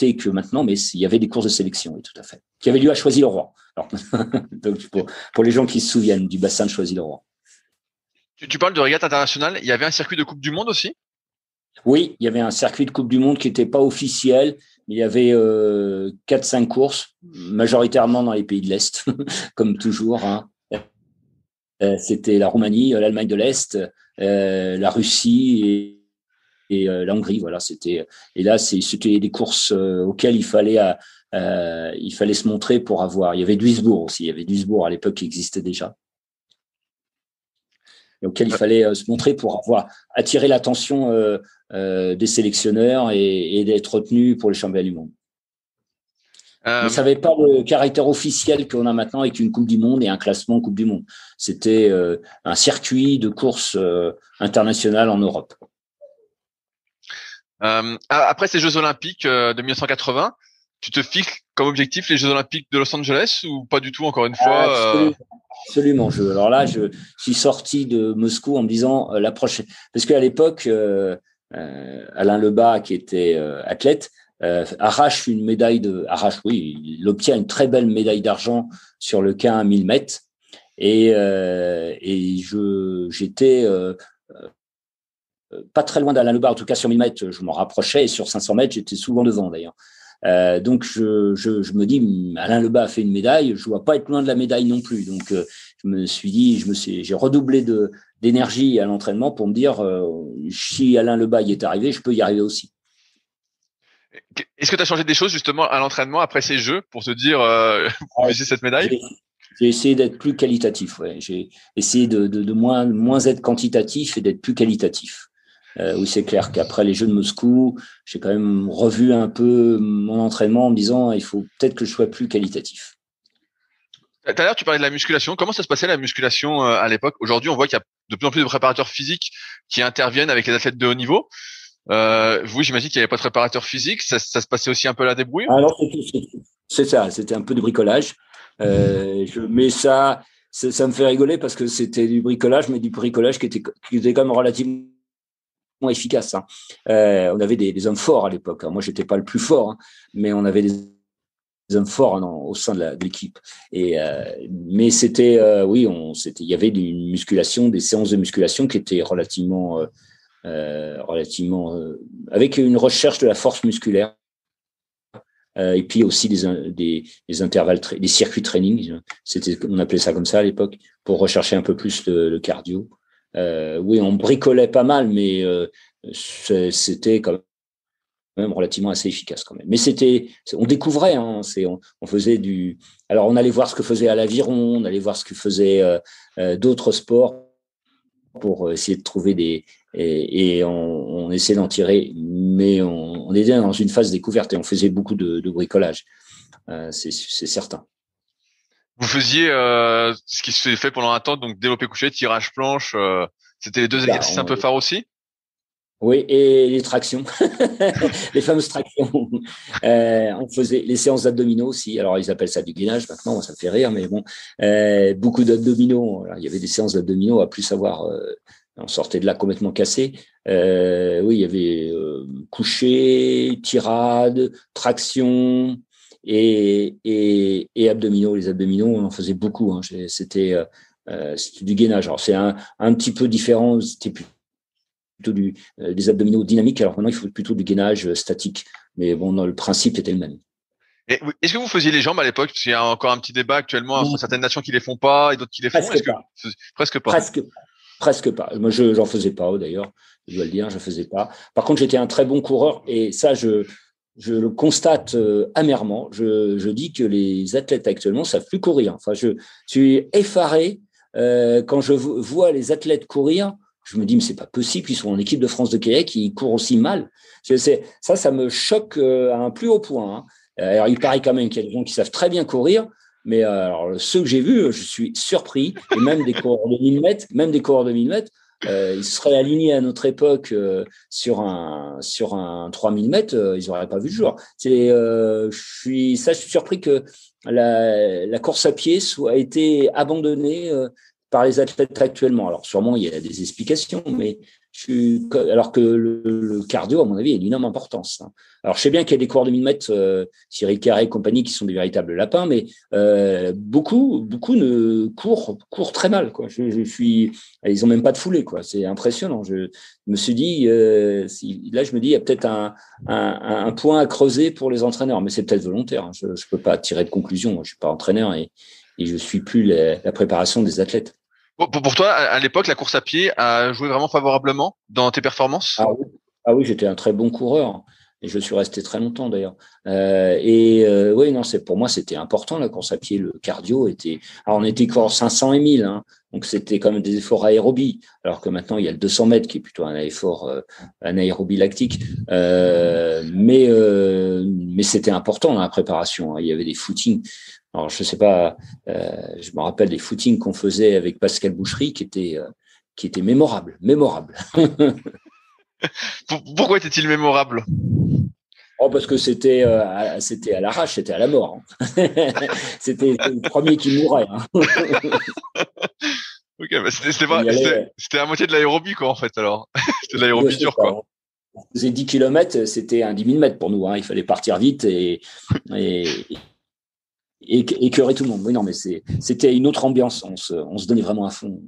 adapté que maintenant, mais il y avait des courses de sélection, oui, tout à fait, qui avaient lieu à Choisy-le-Roi. Alors, donc pour les gens qui se souviennent du bassin de Choisy-le-Roi. Tu parles de régate internationale. Il y avait un circuit de Coupe du Monde aussi? Oui, il y avait un circuit de Coupe du Monde qui n'était pas officiel. Il y avait 4-5 courses, majoritairement dans les pays de l'Est, comme toujours. Hein. C'était la Roumanie, l'Allemagne de l'Est, la Russie et la Hongrie. Voilà, c'était. Et là, c'était des courses auxquelles il fallait se montrer pour avoir. Il y avait Duisbourg aussi. Il y avait Duisbourg à l'époque qui existait déjà. Et auquel il fallait se montrer pour attirer l'attention des sélectionneurs et d'être retenu pour les championnats du monde. Mais ça n'avait pas le caractère officiel qu'on a maintenant avec une Coupe du Monde et un classement Coupe du Monde. C'était un circuit de course internationale en Europe. Après ces Jeux Olympiques de 1980, tu te fixes comme objectif les Jeux Olympiques de Los Angeles ou pas du tout, encore une fois? Absolument. Alors là, je suis sorti de Moscou en me disant la prochaine, parce qu'à l'époque, Alain Lebas, qui était athlète, arrache une médaille il obtient une très belle médaille d'argent sur le 15 à 1000 mètres, et j'étais pas très loin d'Alain Lebas, en tout cas sur 1000 mètres, je m'en rapprochais, et sur 500 mètres, j'étais souvent devant d'ailleurs. Donc je me dis, Alain Lebas a fait une médaille, je ne dois pas être loin de la médaille non plus. Donc je me suis dit, j'ai redoublé d'énergie à l'entraînement pour me dire, si Alain Lebas y est arrivé, je peux y arriver aussi. Est-ce que tu as changé des choses justement à l'entraînement après ces Jeux pour te dire, pour viser cette médaille? J'ai essayé d'être plus qualitatif. Ouais. J'ai essayé de moins être quantitatif et d'être plus qualitatif. Oui, c'est clair qu'après les Jeux de Moscou, j'ai quand même revu un peu mon entraînement en me disant il faut peut-être que je sois plus qualitatif. Tout à l'heure, tu parlais de la musculation. Comment ça se passait la musculation à l'époque? Aujourd'hui, on voit qu'il y a de plus en plus de préparateurs physiques qui interviennent avec les athlètes de haut niveau. Vous, j'imagine qu'il n'y avait pas de préparateur physique. Ça se passait aussi un peu à la débrouille? Alors, c'est ça. C'était un peu de bricolage. Mais ça me fait rigoler parce que c'était du bricolage, mais du bricolage qui était quand même relativement efficace. Hein. On avait des hommes forts à l'époque. Moi, j'étais pas le plus fort, hein, mais on avait des hommes forts au sein de l'équipe. Mais c'était, il y avait une musculation, des séances de musculation qui étaient relativement avec une recherche de la force musculaire. Et puis aussi des intervalles, des circuits training. On appelait ça comme ça à l'époque, pour rechercher un peu plus le cardio. Oui, on bricolait pas mal, mais c'était quand même relativement assez efficace quand même. Mais on découvrait, hein, on faisait alors on allait voir ce que faisait à l'aviron, on allait voir ce que faisaient d'autres sports pour essayer de trouver et on essayait d'en tirer, mais on était dans une phase découverte et on faisait beaucoup de bricolage, c'est certain. Vous faisiez ce qui se fait pendant un temps, donc développé couché, tirage planche, c'était les deux exercices un peu phares aussi? Oui, et les tractions, les fameuses tractions. On faisait les séances d'abdominaux aussi. Alors, ils appellent ça du gainage maintenant, ça me fait rire, mais bon, beaucoup d'abdominaux. Alors, il y avait des séances d'abdominaux à plus savoir. On sortait de là complètement cassé. Oui, il y avait coucher, tirade, traction et abdominaux. Les abdominaux, on en faisait beaucoup. Hein. C'était du gainage. Alors, c'est un petit peu différent. C'était plutôt des abdominaux dynamiques. Alors maintenant, il faut plutôt du gainage statique. Mais bon, le principe était le même. Est-ce que vous faisiez les jambes à l'époque? Parce qu'il y a encore un petit débat actuellement entre certaines nations qui les font pas et d'autres qui les font. Presque pas. Presque pas. Moi, j'en faisais pas, d'ailleurs. Je dois le dire, je faisais pas. Par contre, j'étais un très bon coureur et ça, je le constate amèrement. Je dis que les athlètes actuellement savent plus courir. Enfin, je suis effaré quand je vois les athlètes courir. Je me dis, mais c'est pas possible, ils sont en équipe de France de kayak, ils courent aussi mal. Ça me choque à un plus haut point. Hein. Alors, il paraît quand même qu'il y a des gens qui savent très bien courir, mais alors, ceux que j'ai vus, je suis surpris. Et même des coureurs de 1000 mètres, ils seraient alignés à notre époque sur un 3000 mètres, ils n'auraient pas vu le jour. Je suis surpris que la course à pied a été abandonnée par les athlètes actuellement. Alors, sûrement, il y a des explications, mais alors que le cardio, à mon avis, a une énorme importance. Hein. Alors, je sais bien qu'il y a des coureurs de 1000 mètres, Cyril Carré et compagnie, qui sont des véritables lapins, mais beaucoup ne courent très mal. Quoi. Ils ont même pas de foulée. Quoi. C'est impressionnant. Je me suis dit, là, je me dis, il y a peut-être un point à creuser pour les entraîneurs, mais c'est peut-être volontaire. Hein. Je peux pas tirer de conclusion. Moi, je suis pas entraîneur et je suis plus la préparation des athlètes. Pour toi, à l'époque, la course à pied a joué vraiment favorablement dans tes performances? Oui, j'étais un très bon coureur et je suis resté très longtemps d'ailleurs. Oui, non, pour moi, c'était important la course à pied. Le cardio était. Alors, on était coureur 500 et 1000, hein, donc c'était quand même des efforts aérobie. Alors que maintenant, il y a le 200 mètres qui est plutôt un effort, un aérobie lactique. Mais c'était important dans la préparation. Hein. Il y avait des footings. Alors, je sais pas, je me rappelle des footings qu'on faisait avec Pascal Boucherie qui étaient mémorables. Pourquoi était-il mémorable? Parce que c'était à l'arrache, c'était à la mort. Hein. C'était le premier qui mourait. Hein. Ok, bah c'était à moitié de l'aérobie, quoi, en fait, alors. C'était de l'aérobie dure, quoi. On faisait 10 km, c'était un 10 000 mètres pour nous. Hein. Il fallait partir vite et écœurer tout le monde. Oui, non, mais c'était une autre ambiance. On se donnait vraiment à fond.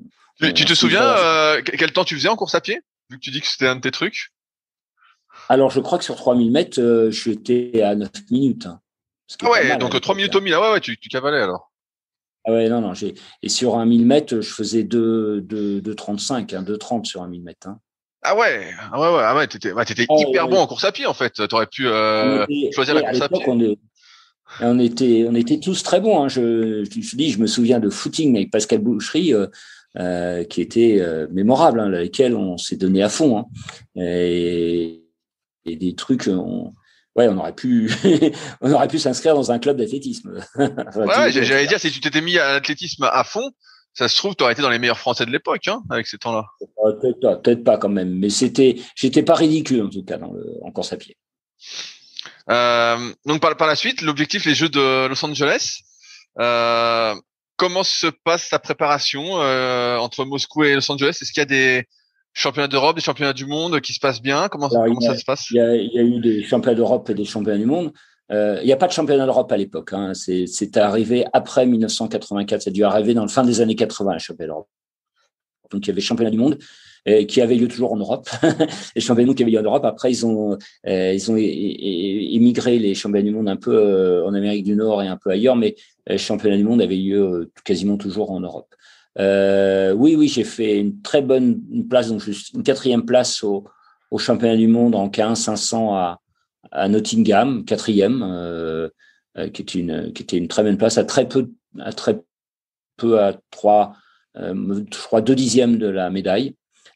Tu te souviens quel temps tu faisais en course à pied, vu que tu dis que c'était un de tes trucs? Alors, je crois que sur 3000 mètres, j'étais à 9 minutes. Hein, ouais, donc 3 minutes au 1000. Ah ouais, tu cavalais alors. Ah ouais, non. Et sur 1000 mètres, je faisais 2,35, hein, 2,30 sur 1000 mètres. Hein. Ah ouais, t'étais hyper bon en course à pied, en fait. T'aurais pu choisir la course à pied. On était tous très bons. Hein. Je me souviens de footing avec Pascal Boucherie, qui était mémorable, hein, lesquels on s'est donné à fond. Hein. Et des trucs, on aurait pu s'inscrire dans un club d'athlétisme. J'allais dire, si tu t'étais mis à l'athlétisme à fond, ça se trouve, tu aurais été dans les meilleurs Français de l'époque, hein, avec ces temps-là. Peut-être pas quand même, mais j'étais pas ridicule en tout cas en course à pied. Donc par la suite, l'objectif, les Jeux de Los Angeles. Comment se passe ta préparation entre Moscou et Los Angeles? Est-ce qu'il y a des championnats d'Europe, des championnats du monde qui se passent bien? Comment ça se passe? Il y a eu des championnats d'Europe et des championnats du monde. Il n'y a pas de championnat d'Europe à l'époque. Hein. C'est arrivé après 1984. Ça a dû arriver dans le fin des années 80, le championnat d'Europe. Donc, il y avait championnat du monde qui avait lieu toujours en Europe. Les championnats du monde qui avaient lieu en Europe. Après, ils ont émigré les championnats du monde un peu en Amérique du Nord et un peu ailleurs, mais les championnats du monde avaient lieu quasiment toujours en Europe. Oui, j'ai fait une très bonne place, donc une 4e place au championnat du monde en K1 500 à Nottingham, 4e, qui était une très bonne place, à 3, je crois 2 dixièmes de la médaille.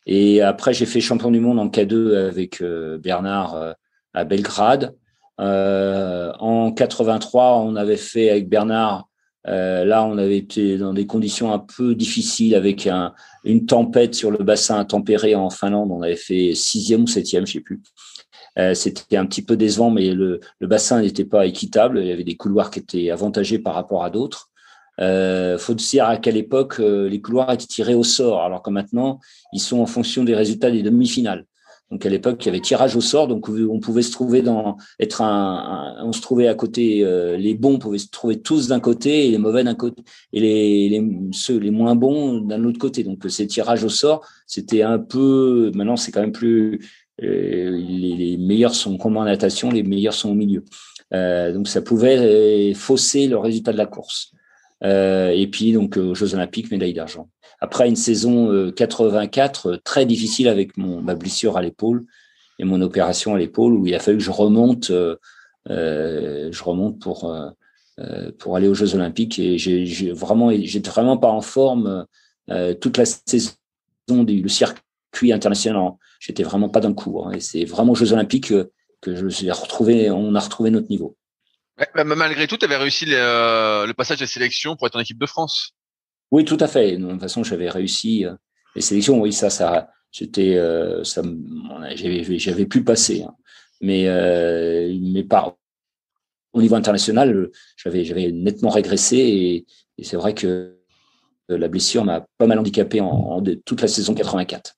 Et après, j'ai fait champion du monde en K2 avec Bernard à Belgrade. En 83, on avait fait avec Bernard. Là, on avait été dans des conditions un peu difficiles avec une tempête sur le bassin tempéré en Finlande. On avait fait 6e ou 7e, je sais plus. C'était un petit peu décevant, mais le bassin n'était pas équitable. Il y avait des couloirs qui étaient avantagés par rapport à d'autres. Faut dire qu'à l'époque, les couloirs étaient tirés au sort, alors que maintenant, ils sont en fonction des résultats des demi-finales. Donc à l'époque, il y avait tirage au sort, donc on pouvait se trouver on se trouvait à côté, les bons pouvaient se trouver tous d'un côté et les mauvais d'un côté, et les moins bons d'un autre côté. Donc ces tirages au sort, c'était un peu, maintenant c'est quand même plus, les meilleurs sont comme en natation, les meilleurs sont au milieu. Donc ça pouvait fausser le résultat de la course. Et puis donc aux Jeux Olympiques, médaille d'argent. Après une saison 84 très difficile avec ma blessure à l'épaule et mon opération à l'épaule, où il a fallu que je remonte pour aller aux Jeux Olympiques, et j'étais vraiment pas en forme toute la saison du circuit international. J'étais vraiment pas dans le coup, hein, et c'est vraiment aux Jeux Olympiques que on a retrouvé notre niveau. Ouais, malgré tout, tu avais réussi le passage des sélections pour être en équipe de France. Oui, tout à fait. De toute façon, j'avais réussi les sélections. Oui, j'avais pu passer. Hein. Mais au niveau international, j'avais nettement régressé, et c'est vrai que la blessure m'a pas mal handicapé en toute la saison 84.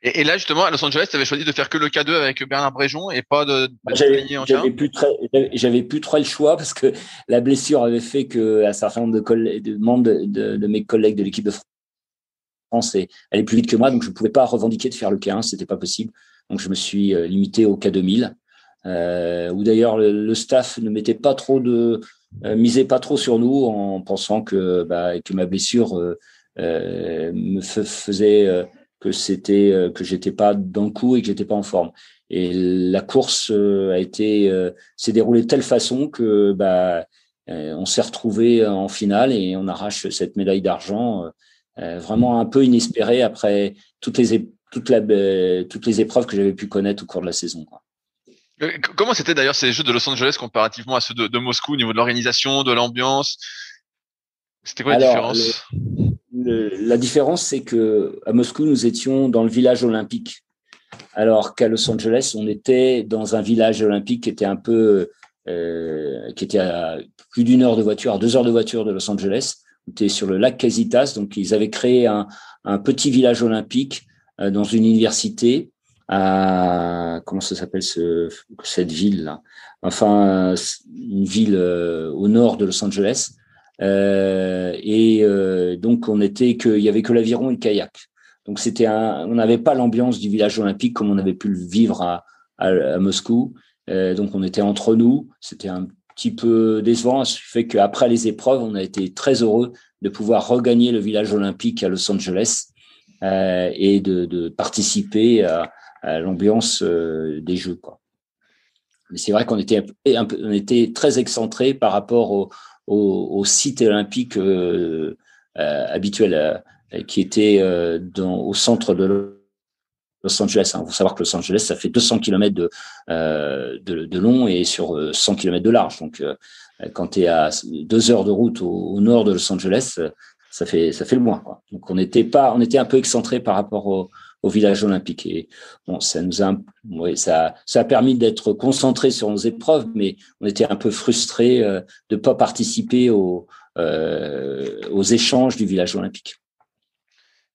Et là, justement, à Los Angeles, tu avais choisi de faire que le K2 avec Bernard Bréjon et pas de gagner en K1? J'avais plus trop le choix parce que la blessure avait fait que un certain nombre de membres de mes collègues de l'équipe de France allaient plus vite que moi, donc je ne pouvais pas revendiquer de faire le K1, c'était pas possible. Donc je me suis limité au K2000, où d'ailleurs le staff ne mettait pas trop misait pas trop sur nous en pensant que ma blessure me faisait que j'étais pas dans le coup et que j'étais pas en forme. Et la course s'est déroulée de telle façon que on s'est retrouvé en finale et on arrache cette médaille d'argent vraiment un peu inespérée après toutes les épreuves que j'avais pu connaître au cours de la saison, quoi. Comment c'était d'ailleurs ces Jeux de Los Angeles comparativement à ceux de Moscou au niveau de l'organisation, de l'ambiance? C'était quoi la différence? La différence, c'est que à Moscou, nous étions dans le village olympique, alors qu'à Los Angeles, on était dans un village olympique qui était qui était à plus d'une heure de voiture, à 2 heures de voiture de Los Angeles. On était sur le lac Casitas, donc ils avaient créé un petit village olympique dans une université. Comment ça s'appelle cette ville là? Enfin, une ville au nord de Los Angeles. Donc il y avait que l'aviron et le kayak. Donc on n'avait pas l'ambiance du village olympique comme on avait pu le vivre à Moscou. Donc on était entre nous. C'était un petit peu décevant, ce qui fait qu'après les épreuves, on a été très heureux de pouvoir regagner le village olympique à Los Angeles et de participer à l'ambiance des Jeux, quoi. Mais c'est vrai qu'on était on était très excentré par rapport au site olympique habituel qui était au centre de Los Angeles. Il faut savoir que Los Angeles, ça fait 200 km de long et sur 100 km de large. Donc, quand tu es à 2 heures de route au nord de Los Angeles, ça fait le moins, quoi. Donc, on était un peu excentré par rapport au village olympique. Et bon, ça a permis d'être concentré sur nos épreuves, mais on était un peu frustrés de pas participer aux échanges du village olympique.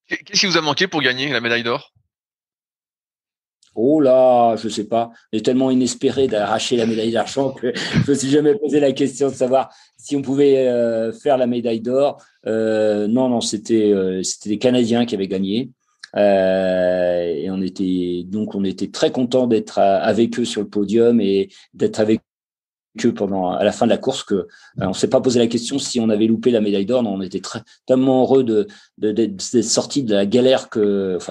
Qu'est-ce qui vous a manqué pour gagner la médaille d'or? Oh là, je sais pas. C'est tellement inespéré d'arracher la médaille d'argent que je me suis jamais posé la question de savoir si on pouvait faire la médaille d'or. Non, c'était les Canadiens qui avaient gagné. Et on était très contents d'être avec eux sur le podium et d'être avec eux à la fin de la course, que on s'est pas posé la question si on avait loupé la médaille d'or. Non, on était tellement heureux d'être sortis de la galère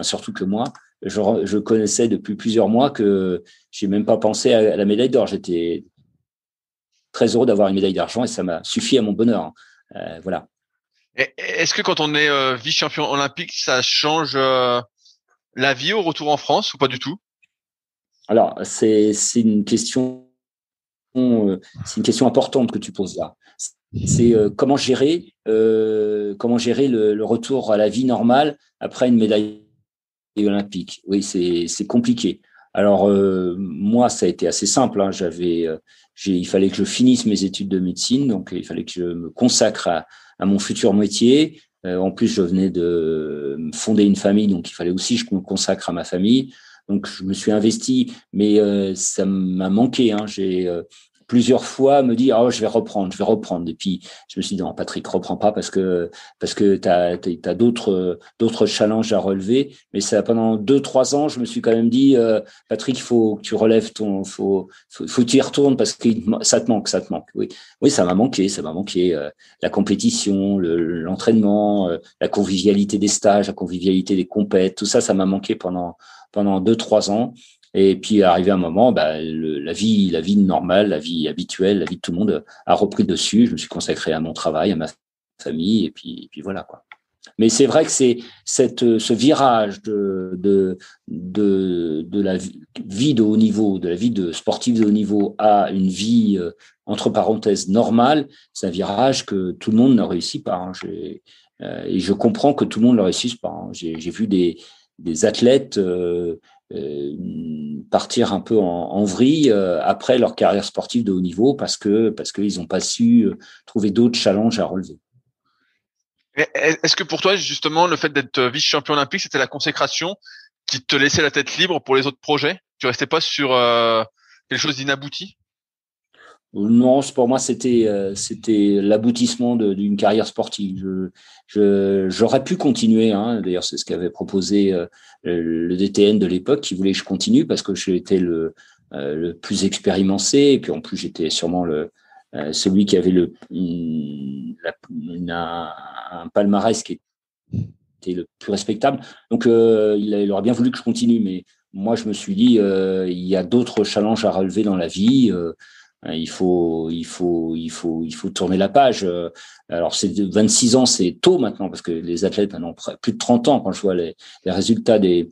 surtout que moi. Je connaissais depuis plusieurs mois que j'ai même pas pensé à la médaille d'or. J'étais très heureux d'avoir une médaille d'argent et ça m'a suffi à mon bonheur. Voilà. Est-ce que quand on est vice-champion olympique, ça change la vie au retour en France ou pas du tout? Alors, c'est une question importante que tu poses là. C'est comment gérer le retour à la vie normale après une médaille olympique. Oui, c'est compliqué. Alors moi, ça a été assez simple, hein. Il fallait que je finisse mes études de médecine, donc il fallait que je me consacre à mon futur métier. En plus, je venais de fonder une famille, donc il fallait aussi que je me consacre à ma famille. Donc je me suis investi, mais ça m'a manqué, hein. J'ai plusieurs fois me dit je vais reprendre, et puis je me suis dit non, Patrick, reprends pas parce que t'as d'autres challenges à relever. Mais ça, pendant 2-3 ans, je me suis quand même dit Patrick, il faut que tu relèves faut que tu y retournes parce que ça te manque. Oui, ça m'a manqué la compétition, l'entraînement, la convivialité des stages, la convivialité des compètes, tout ça m'a manqué pendant 2-3 ans. Et puis, arrivé un moment, la vie normale, la vie habituelle, la vie de tout le monde a repris dessus. Je me suis consacré à mon travail, à ma famille, et puis voilà, quoi. Mais c'est vrai que c'est ce virage de la vie de haut niveau, de la vie de sportif de haut niveau à une vie, entre parenthèses, normale, c'est un virage que tout le monde ne réussit pas, hein. Et je comprends que tout le monde ne le réussisse pas, hein. J'ai vu des athlètes partir un peu en vrille après leur carrière sportive de haut niveau parce qu'ils n'ont pas su trouver d'autres challenges à relever. Est-ce que pour toi, justement, le fait d'être vice-champion olympique, c'était la consécration qui te laissait la tête libre pour les autres projets? Tu restais pas sur quelque chose d'inabouti? Non, pour moi, c'était l'aboutissement d'une carrière sportive. J'aurais pu continuer, hein. D'ailleurs, c'est ce qu'avait proposé le DTN de l'époque, qui voulait que je continue parce que j'étais le plus expérimenté, et puis en plus, j'étais sûrement celui qui avait un palmarès qui était le plus respectable. Donc, il aurait bien voulu que je continue, mais moi, je me suis dit, il y a d'autres challenges à relever dans la vie. Il faut tourner la page. Alors, 26 ans, c'est tôt maintenant, parce que les athlètes maintenant plus de 30 ans. Quand je vois les résultats des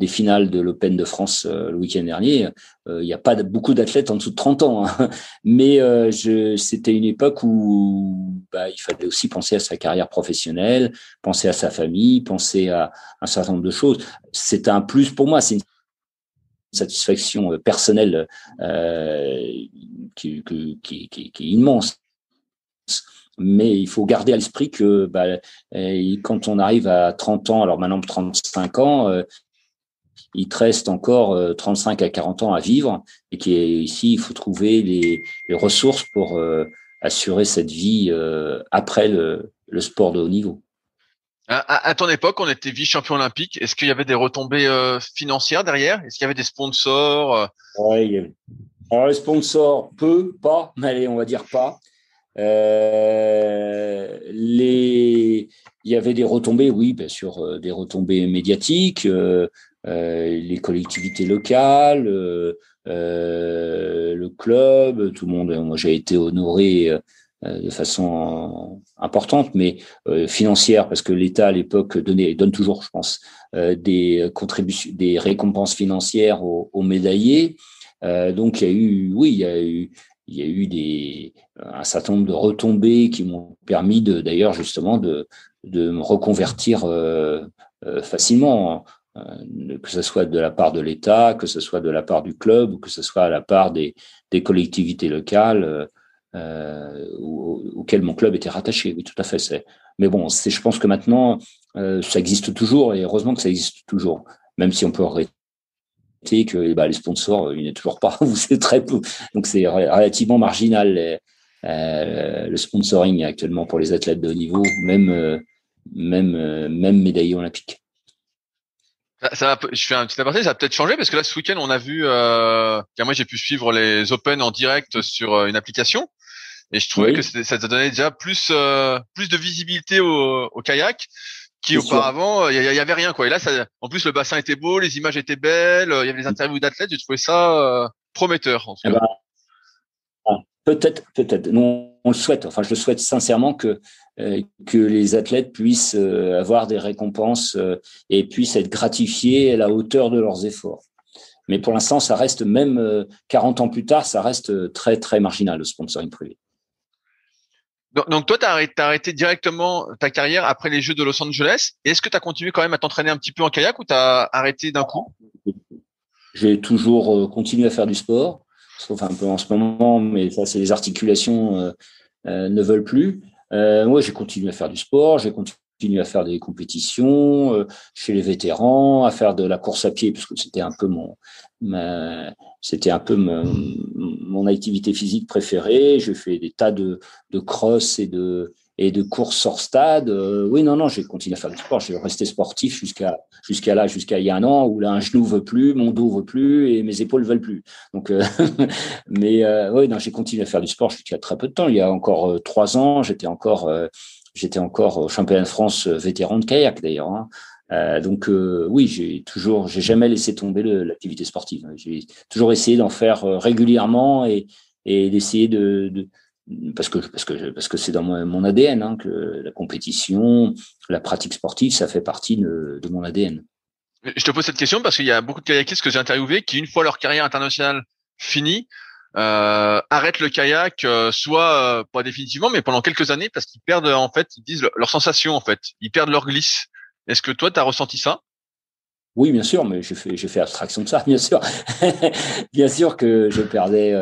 finales de l'Open de France le week-end dernier, il n'y a pas beaucoup d'athlètes en dessous de 30 ans, hein. Mais c'était une époque où il fallait aussi penser à sa carrière professionnelle, penser à sa famille, penser à un certain nombre de choses. C'est un plus pour moi, c'est une satisfaction personnelle qui est immense. Mais il faut garder à l'esprit que quand on arrive à 30 ans, alors maintenant 35 ans, il te reste encore 35 à 40 ans à vivre, et ici, il faut trouver les ressources pour assurer cette vie après le sport de haut niveau. À ton époque, on était vice-champion olympique. Est-ce qu'il y avait des retombées financières derrière? Est-ce qu'il y avait des sponsors? Ouais, il y avait. Alors, les sponsors, pas, mais allez, on va dire pas. Il y avait des retombées, oui, bien sûr, des retombées médiatiques, les collectivités locales, le club, tout le monde. Moi, j'ai été honoré de façon importante, mais financière, parce que l'État à l'époque donne toujours, je pense, des contributions, des récompenses financières aux médaillés. Donc il y a eu un certain nombre de retombées qui m'ont permis d'ailleurs justement de me reconvertir facilement, que ce soit de la part de l'État, que ce soit de la part du club, ou que ce soit à la part des collectivités locales auxquelles mon club était rattaché. Oui, tout à fait. Mais bon, je pense que maintenant, ça existe toujours, et heureusement que ça existe toujours, même si on peut arrêter que les sponsors, il n'y en a toujours pas, c'est très peu. Donc, c'est relativement marginal, le sponsoring actuellement pour les athlètes de haut niveau, même médaillés olympiques. Je fais un petit aparté, ça a peut-être changé parce que là, ce week-end, on a vu, moi, j'ai pu suivre les Open en direct sur une application, et je trouvais que ça donnait déjà plus de visibilité au kayak, qui auparavant, il y avait rien, quoi. Et là, en plus, le bassin était beau, les images étaient belles, il y avait des interviews d'athlètes, j'ai trouvé ça prometteur, en tout cas. Peut-être. Non, on le souhaite. Enfin, je le souhaite sincèrement que les athlètes puissent avoir des récompenses et puissent être gratifiés à la hauteur de leurs efforts. Mais pour l'instant, ça reste, même 40 ans plus tard, ça reste très, très marginal, le sponsoring privé. Donc toi, tu as arrêté directement ta carrière après les Jeux de Los Angeles. Et est-ce que tu as continué quand même à t'entraîner un petit peu en kayak, ou tu as arrêté d'un coup? J'ai toujours continué à faire du sport, sauf un peu en ce moment, mais ça, c'est les articulations ne veulent plus. Moi, j'ai continué à faire du sport, j'ai continué à faire des compétitions chez les vétérans, à faire de la course à pied, parce que c'était un peu mon activité physique préférée. J'ai fait des tas de cross et de courses hors stade. Non, j'ai continué à faire du sport. J'ai resté sportif jusqu'à il y a un an, où là, un genou veut plus, mon dos veut plus et mes épaules veulent plus. Donc, j'ai continué à faire du sport jusqu'à très peu de temps. Il y a encore 3 ans, j'étais encore au championnat de France vétéran de kayak, d'ailleurs, hein. J'ai jamais laissé tomber l'activité sportive. J'ai toujours essayé d'en faire régulièrement et d'essayer parce que c'est dans mon ADN, hein, que la compétition, la pratique sportive, ça fait partie de mon ADN. Je te pose cette question parce qu'il y a beaucoup de kayakistes que j'ai interviewés qui, une fois leur carrière internationale finie, arrêtent le kayak, soit pas définitivement, mais pendant quelques années, parce qu'ils perdent, en fait, ils disent leur sensation, en fait, ils perdent leur glisse. Est-ce que toi, tu as ressenti ça? Oui, bien sûr, mais j'ai fait abstraction de ça, bien sûr. Bien sûr que je perdais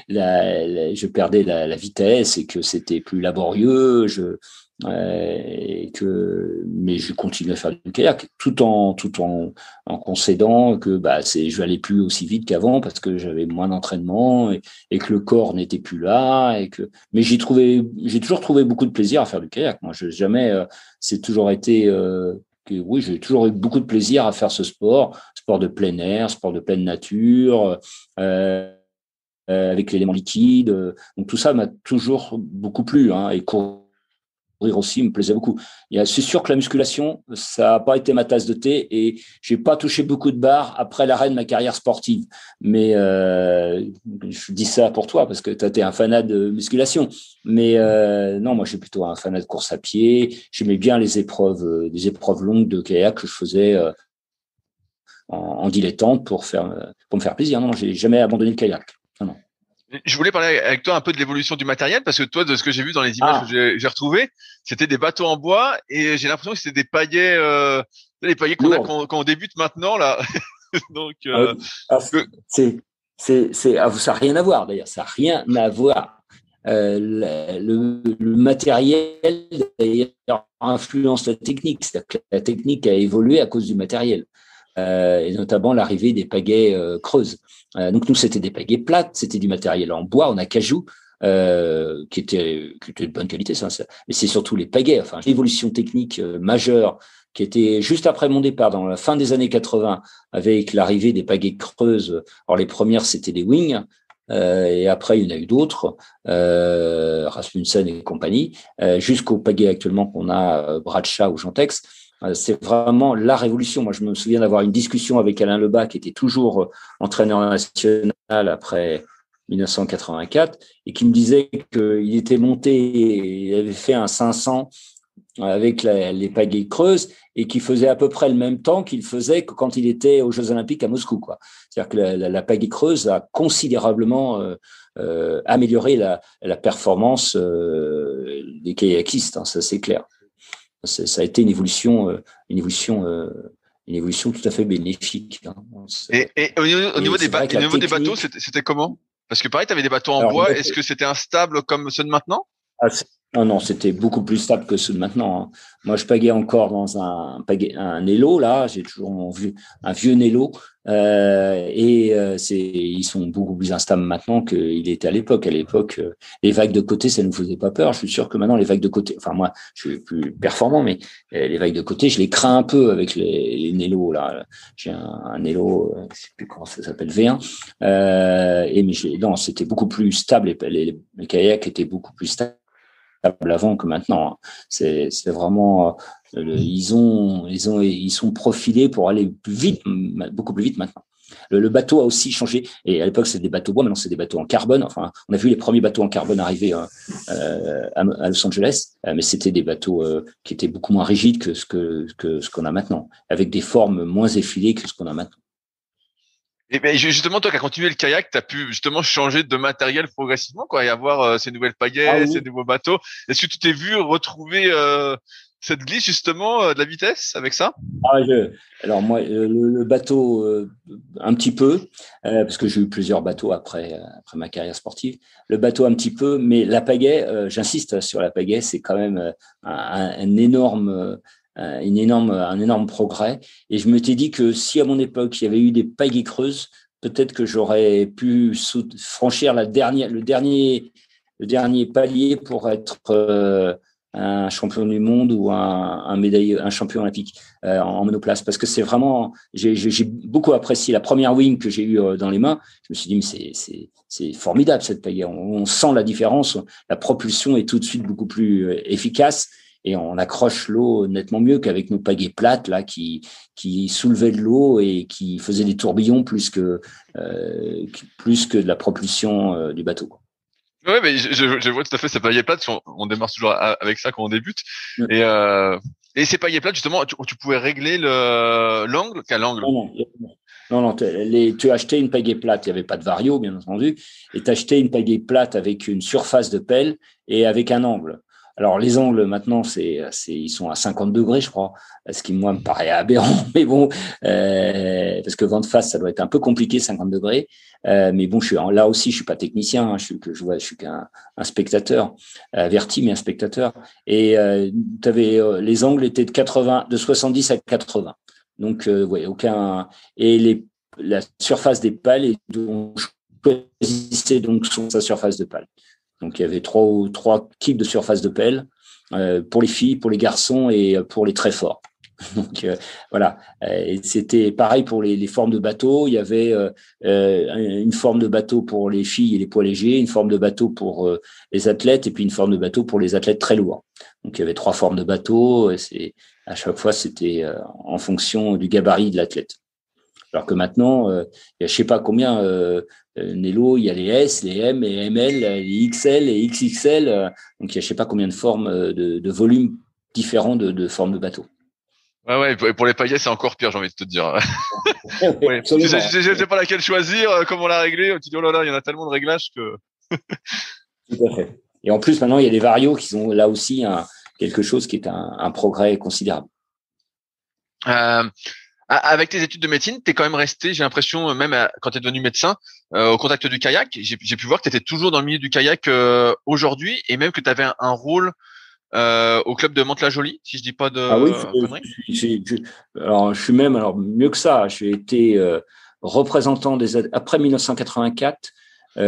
la vitesse et que c'était plus laborieux. Mais je continue à faire du kayak tout en concédant que je n'allais plus aussi vite qu'avant parce que j'avais moins d'entraînement et que le corps n'était plus là mais j'ai toujours trouvé beaucoup de plaisir à faire du kayak. Moi, c'est toujours été oui, j'ai toujours eu beaucoup de plaisir à faire ce sport de plein air, sport de pleine nature. Avec l'élément liquide, donc tout ça m'a toujours beaucoup plu, hein, et courir aussi me plaisait beaucoup. C'est sûr que la musculation, ça n'a pas été ma tasse de thé et j'ai pas touché beaucoup de barres après l'arrêt de ma carrière sportive. Mais je dis ça pour toi parce que tu es un fanat de musculation. Mais non, moi je suis plutôt un fanat de course à pied. J'aimais bien des épreuves longues de kayak que je faisais en dilettante pour me faire plaisir. Non, j'ai jamais abandonné le kayak. Non. Je voulais parler avec toi un peu de l'évolution du matériel parce que toi, de ce que j'ai vu dans les images que j'ai retrouvées, c'était des bateaux en bois et j'ai l'impression que c'était des pagaies, les pagaies qu'on a quand on débute maintenant là. Donc, ça n'a rien à voir d'ailleurs. Ça n'a rien à voir. Le matériel d'ailleurs influence la technique. C'est-à-dire que la technique a évolué à cause du matériel. Et notamment l'arrivée des pagaies creuses. Donc nous, c'était des pagaies plates, c'était du matériel en bois, en acajou, qui était de bonne qualité, ça. Mais c'est surtout les pagaies, enfin, l'évolution technique majeure qui était juste après mon départ, dans la fin des années 80, avec l'arrivée des pagaies creuses. Alors les premières, c'était des Wing, et après il y en a eu d'autres, Rasmussen et compagnie, jusqu'aux pagaies actuellement qu'on a, Bradshaw ou Gentex. C'est vraiment la révolution. Moi, je me souviens d'avoir une discussion avec Alain Lebas, qui était toujours entraîneur national après 1984, et qui me disait qu'il était monté, il avait fait un 500 avec les pagaies creuses et qui faisait à peu près le même temps qu'il faisait que quand il était aux Jeux Olympiques à Moscou, quoi. C'est-à-dire que la pagaie creuse a considérablement amélioré la performance des kayakistes, hein, ça c'est clair. Ça a été une évolution tout à fait bénéfique. Hein. Et au niveau des bateaux, c'était comment? Parce que pareil, tu avais des bateaux en bois. Est-ce que c'était instable comme ceux de maintenant? Non, c'était beaucoup plus stable que ceux de maintenant. Hein. Moi, je pagayais encore dans un Nelo, là. J'ai toujours un vieux Nelo. Ils sont beaucoup plus instables maintenant qu'il était à l'époque. À l'époque, les vagues de côté, ça ne nous faisait pas peur. Je suis sûr que maintenant, les vagues de côté, enfin, moi, je suis plus performant, mais les vagues de côté, je les crains un peu avec les Nelo, là. J'ai un Nelo, je sais plus comment ça s'appelle, V1. Non, c'était beaucoup plus stable. Les kayaks étaient beaucoup plus stables avant que maintenant. C'est vraiment ils sont profilés pour aller plus vite, beaucoup plus vite maintenant. Le bateau a aussi changé et à l'époque c'était des bateaux bois, maintenant c'est des bateaux en carbone. Enfin, on a vu les premiers bateaux en carbone arriver à Los Angeles, mais c'était des bateaux qui étaient beaucoup moins rigides que ce qu'on a maintenant, avec des formes moins effilées que ce qu'on a maintenant. Et ben justement, toi qui as continué le kayak, tu as pu justement changer de matériel progressivement, quoi, et avoir ces nouvelles pagaies, ces nouveaux bateaux. Est-ce que tu t'es vu retrouver cette glisse justement de la vitesse avec ça? Alors moi, le bateau un petit peu, parce que j'ai eu plusieurs bateaux après ma carrière sportive. Le bateau un petit peu, mais la pagaie, j'insiste sur la pagaie, c'est quand même un énorme progrès. Et je me suis dit que si à mon époque il y avait eu des pagaies creuses, peut-être que j'aurais pu franchir le dernier palier pour être un champion du monde ou un champion olympique en monoplace. Parce que c'est vraiment, j'ai beaucoup apprécié la première wing que j'ai eue dans les mains. Je me suis dit, mais c'est formidable cette pagaie. On sent la différence. La propulsion est tout de suite beaucoup plus efficace. Et on accroche l'eau nettement mieux qu'avec nos pagaies plates là qui soulevaient de l'eau et qui faisaient des tourbillons plus que de la propulsion du bateau. Ouais, mais je vois tout à fait ces pagaies plates. On démarre toujours avec ça quand on débute. Et ces pagaies plates justement, tu pouvais régler l'angle, quel angle? Non, tu achetais une pagaie plate, il n'y avait pas de vario, bien entendu, et tu achetais une pagaie plate avec une surface de pelle et avec un angle. Alors les angles maintenant, ils sont à 50 degrés, je crois, ce qui moi me paraît aberrant. Mais bon, parce que vent de face, ça doit être un peu compliqué, 50 degrés. Mais bon, là aussi, je suis pas technicien. Hein, je suis qu'un spectateur, averti mais un spectateur. Et les angles étaient de 70 à 80. Donc ouais, aucun. Et la surface des pales, et on choisissait donc sa surface de pale. Donc, il y avait trois types de surface de pelle, pour les filles, pour les garçons et pour les très forts. Donc, voilà. Et c'était pareil pour les formes de bateau. Il y avait une forme de bateau pour les filles et les poids légers, une forme de bateau pour les athlètes et puis une forme de bateau pour les athlètes très lourds. Donc, il y avait 3 formes de bateau. Et à chaque fois, c'était en fonction du gabarit de l'athlète. Alors que maintenant, il y a je sais pas combien, Nello, il y a les S, les M, les ML, les XL, les XXL. Donc, il y a je sais pas combien de formes de volumes différents de formes de bateaux. Ouais, pour les paillettes, c'est encore pire, j'ai envie de te dire. Ouais, je sais pas laquelle choisir, comment la régler. Tu dis, oh là là, il y en a tellement de réglages que. Tout à fait. Et en plus, maintenant, il y a des varios qui sont là aussi quelque chose qui est un progrès considérable. Avec tes études de médecine, t'es quand même resté, j'ai l'impression, même quand t'es devenu médecin, au contact du kayak. J'ai pu voir que t'étais toujours dans le milieu du kayak aujourd'hui, et même que t'avais un rôle au club de Mantes-la-Jolie, si je dis pas de conneries. Alors, je suis même mieux que ça. J'ai été représentant après 1984.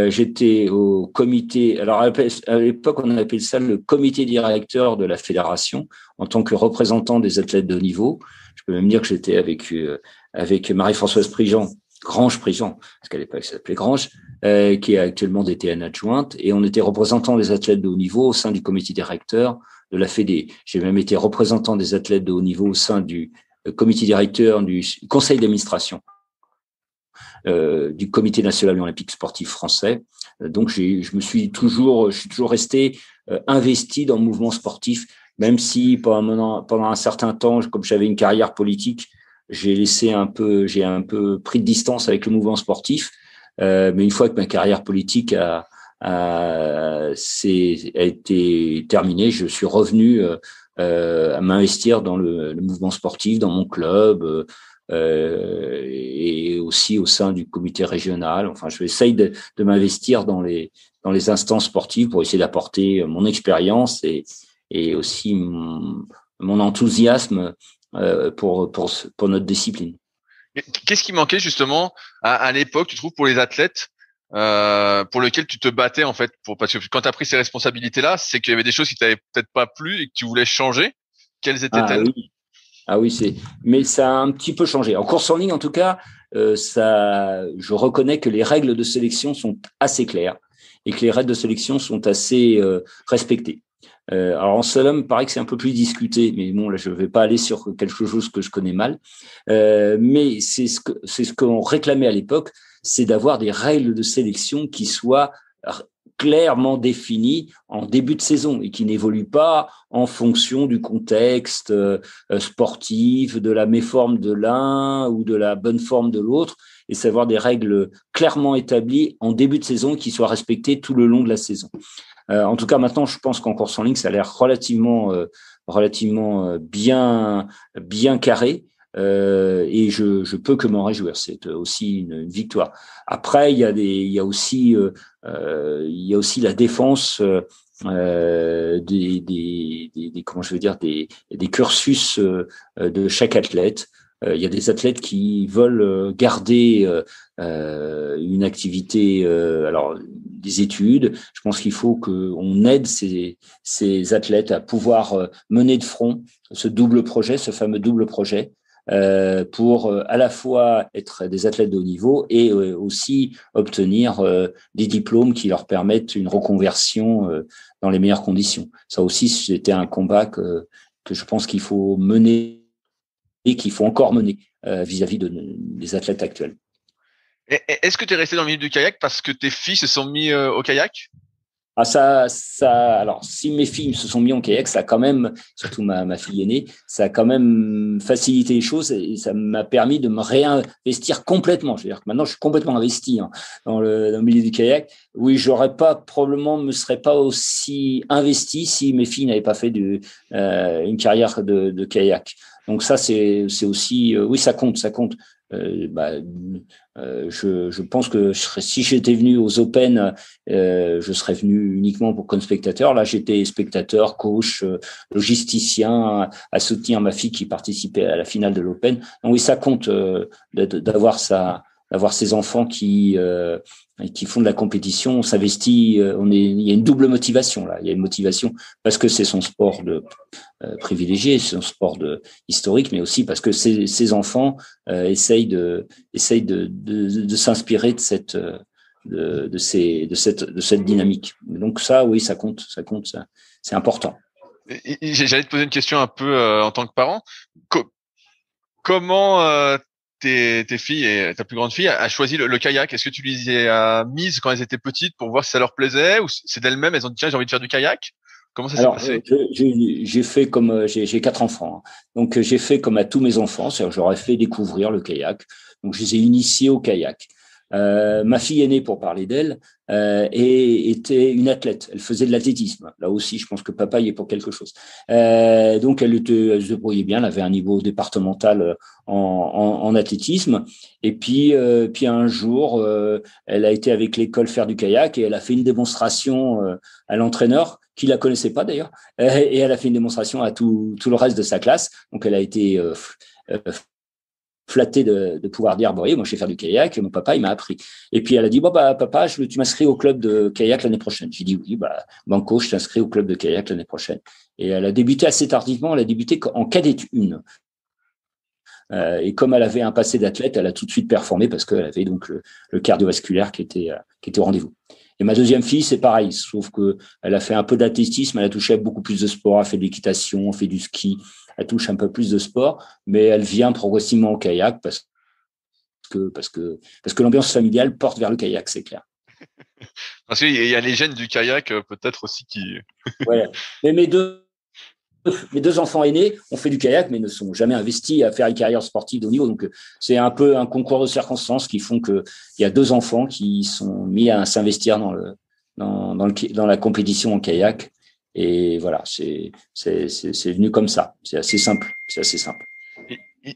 J'étais au comité. Alors à l'époque, on appelait ça le comité directeur de la fédération en tant que représentant des athlètes de haut niveau. Je peux même dire que j'étais avec Marie-Françoise Prigent, Grange Prigent, parce qu'à l'époque ça s'appelait Grange, qui est actuellement DTN adjointe, et on était représentant des athlètes de haut niveau au sein du comité directeur de la Fédé. J'ai même été représentant des athlètes de haut niveau au sein du comité directeur du conseil d'administration du Comité national olympique sportif français. Donc, je suis toujours resté investi dans le mouvement sportif, même si pendant un certain temps, comme j'avais une carrière politique, j'ai un peu pris de distance avec le mouvement sportif. Mais une fois que ma carrière politique a été terminée, je suis revenu à m'investir dans le mouvement sportif, dans mon club. Et aussi au sein du comité régional. Enfin, je essaye de m'investir dans les instances sportives pour essayer d'apporter mon expérience et aussi mon enthousiasme pour notre discipline. Qu'est-ce qui manquait justement à l'époque, tu trouves, pour les athlètes pour lesquels tu te battais en fait, parce que quand tu as pris ces responsabilités-là, c'est qu'il y avait des choses qui t'avaient peut-être pas plu et que tu voulais changer. Quelles étaient-elles? Oui. Ah oui, mais ça a un petit peu changé. En course en ligne, en tout cas, je reconnais que les règles de sélection sont assez claires et que les règles de sélection sont assez respectées. Alors en slalom, il paraît que c'est un peu plus discuté, mais bon, là, je ne vais pas aller sur quelque chose que je connais mal. Mais c'est ce qu'on réclamait à l'époque, c'est d'avoir des règles de sélection qui soient clairement définies en début de saison et qui n'évoluent pas en fonction du contexte sportif, de la méforme de l'un ou de la bonne forme de l'autre, et savoir des règles clairement établies en début de saison qui soient respectées tout le long de la saison. En tout cas, maintenant, je pense qu'en course en ligne, ça a l'air relativement bien carré. Et je peux que m'en réjouir. C'est aussi une victoire. Après, il y a aussi la défense des cursus de chaque athlète. Il y a des athlètes qui veulent garder une activité, alors des études. Je pense qu'il faut qu'on aide ces athlètes à pouvoir mener de front ce fameux double projet, pour à la fois être des athlètes de haut niveau et aussi obtenir des diplômes qui leur permettent une reconversion dans les meilleures conditions. Ça aussi, c'était un combat que je pense qu'il faut mener et qu'il faut encore mener vis-à-vis des athlètes actuels. Est-ce que tu es resté dans le milieu du kayak parce que tes filles se sont mis au kayak? Alors, si mes filles se sont mis en kayak, ça a quand même, surtout ma fille aînée, ça a quand même facilité les choses et ça m'a permis de me réinvestir complètement. C'est-à-dire que maintenant, je suis complètement investi dans le milieu du kayak. Oui, probablement, me serais pas aussi investi si mes filles n'avaient pas fait une carrière de kayak. Donc ça, c'est aussi, oui, ça compte, ça compte. Je pense que si j'étais venu aux Open, je serais venu uniquement comme spectateur. Là, j'étais spectateur, coach, logisticien à soutenir ma fille qui participait à la finale de l'Open. Donc oui, ça compte d'avoir ses enfants qui font de la compétition. On s'investit. Il y a une double motivation là. Il y a une motivation parce que c'est son sport privilégié, c'est un sport historique, mais aussi parce que ces enfants essayent de s'inspirer de cette dynamique. Donc ça, oui, ça compte, c'est important. J'allais te poser une question un peu en tant que parent. Comment tes filles et ta plus grande fille a choisi le kayak? Est-ce que tu les as mises quand elles étaient petites pour voir si ça leur plaisait, ou c'est d'elles-mêmes, elles ont dit tiens, j'ai envie de faire du kayak? Comment ça s'est passé? J'ai fait comme j'ai 4 enfants, donc j'ai fait comme à tous mes enfants, c'est-à-dire j'aurais fait découvrir le kayak. Donc je les ai initiés au kayak. Ma fille aînée, pour parler d'elle, était une athlète. Elle faisait de l'athlétisme. Là aussi, je pense que papa y est pour quelque chose. Donc elle se débrouillait bien. Elle avait un niveau départemental en athlétisme. Et puis un jour, elle a été avec l'école faire du kayak et elle a fait une démonstration à l'entraîneur, qui la connaissait pas d'ailleurs, et elle a fait une démonstration à tout le reste de sa classe. Donc elle a été flattée de pouvoir dire bon, oui, moi je sais faire du kayak, mon papa il m'a appris. Et puis elle a dit bon bah papa, tu m'inscris au club de kayak l'année prochaine. J'ai dit oui, bah banco, je t'inscris au club de kayak l'année prochaine. Et elle a débuté assez tardivement, elle a débuté en cadette 1. Et comme elle avait un passé d'athlète, elle a tout de suite performé parce qu'elle avait donc le cardiovasculaire qui était au rendez-vous. Et ma deuxième fille, c'est pareil, sauf que elle a fait un peu d'athlétisme, elle a touché à beaucoup plus de sport, elle fait de l'équitation, elle fait du ski, elle touche un peu plus de sport, mais elle vient progressivement au kayak parce que l'ambiance familiale porte vers le kayak, c'est clair. Parce qu'il y a les gènes du kayak peut-être aussi qui. Ouais. Mais mes deux enfants aînés ont fait du kayak, mais ne sont jamais investis à faire une carrière sportive de haut niveau. Donc, c'est un peu un concours de circonstances qui font qu'il y a 2 enfants qui sont mis à s'investir dans la compétition en kayak. Et voilà, c'est venu comme ça. C'est assez simple.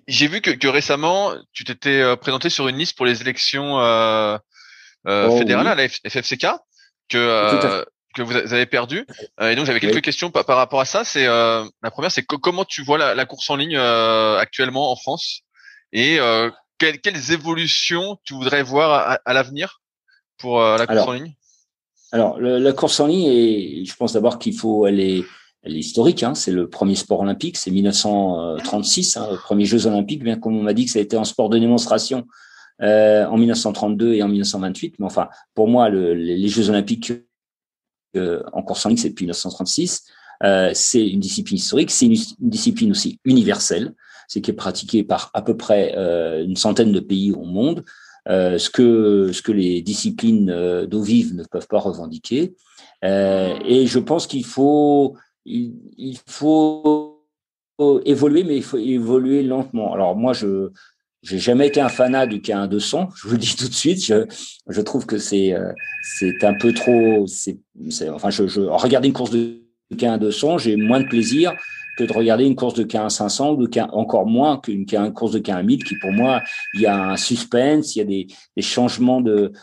J'ai vu que récemment, tu t'étais présenté sur une liste pour les élections fédérales à la FFCK que vous avez perdu. Et donc, j'avais quelques questions par rapport à ça. La première, c'est comment tu vois la course en ligne actuellement en France, et quelles évolutions tu voudrais voir à l'avenir pour la course en ligne? Alors, la course en ligne, je pense d'abord elle est historique. C'est le premier sport olympique, c'est 1936, le premier Jeux olympiques, bien qu'on m'a dit que ça a été un sport de démonstration en 1932 et en 1928. Mais enfin, pour moi, les Jeux olympiques en course en ligne, c'est depuis 1936. C'est une discipline historique, c'est une discipline aussi universelle, c'est qui est pratiquée par à peu près une centaine de pays au monde. Ce que les disciplines d'eau vive ne peuvent pas revendiquer. Et je pense qu'il faut évoluer, mais il faut évoluer lentement. Alors moi, j'ai jamais été un fanat du K1 200. Je vous le dis tout de suite. Je trouve que c'est un peu trop. Regarder une course de K1 200, j'ai moins de plaisir que de regarder une course de K1 500 ou encore moins qu'une course de K1 1000 qui, pour moi, il y a un suspense, il y a des changements de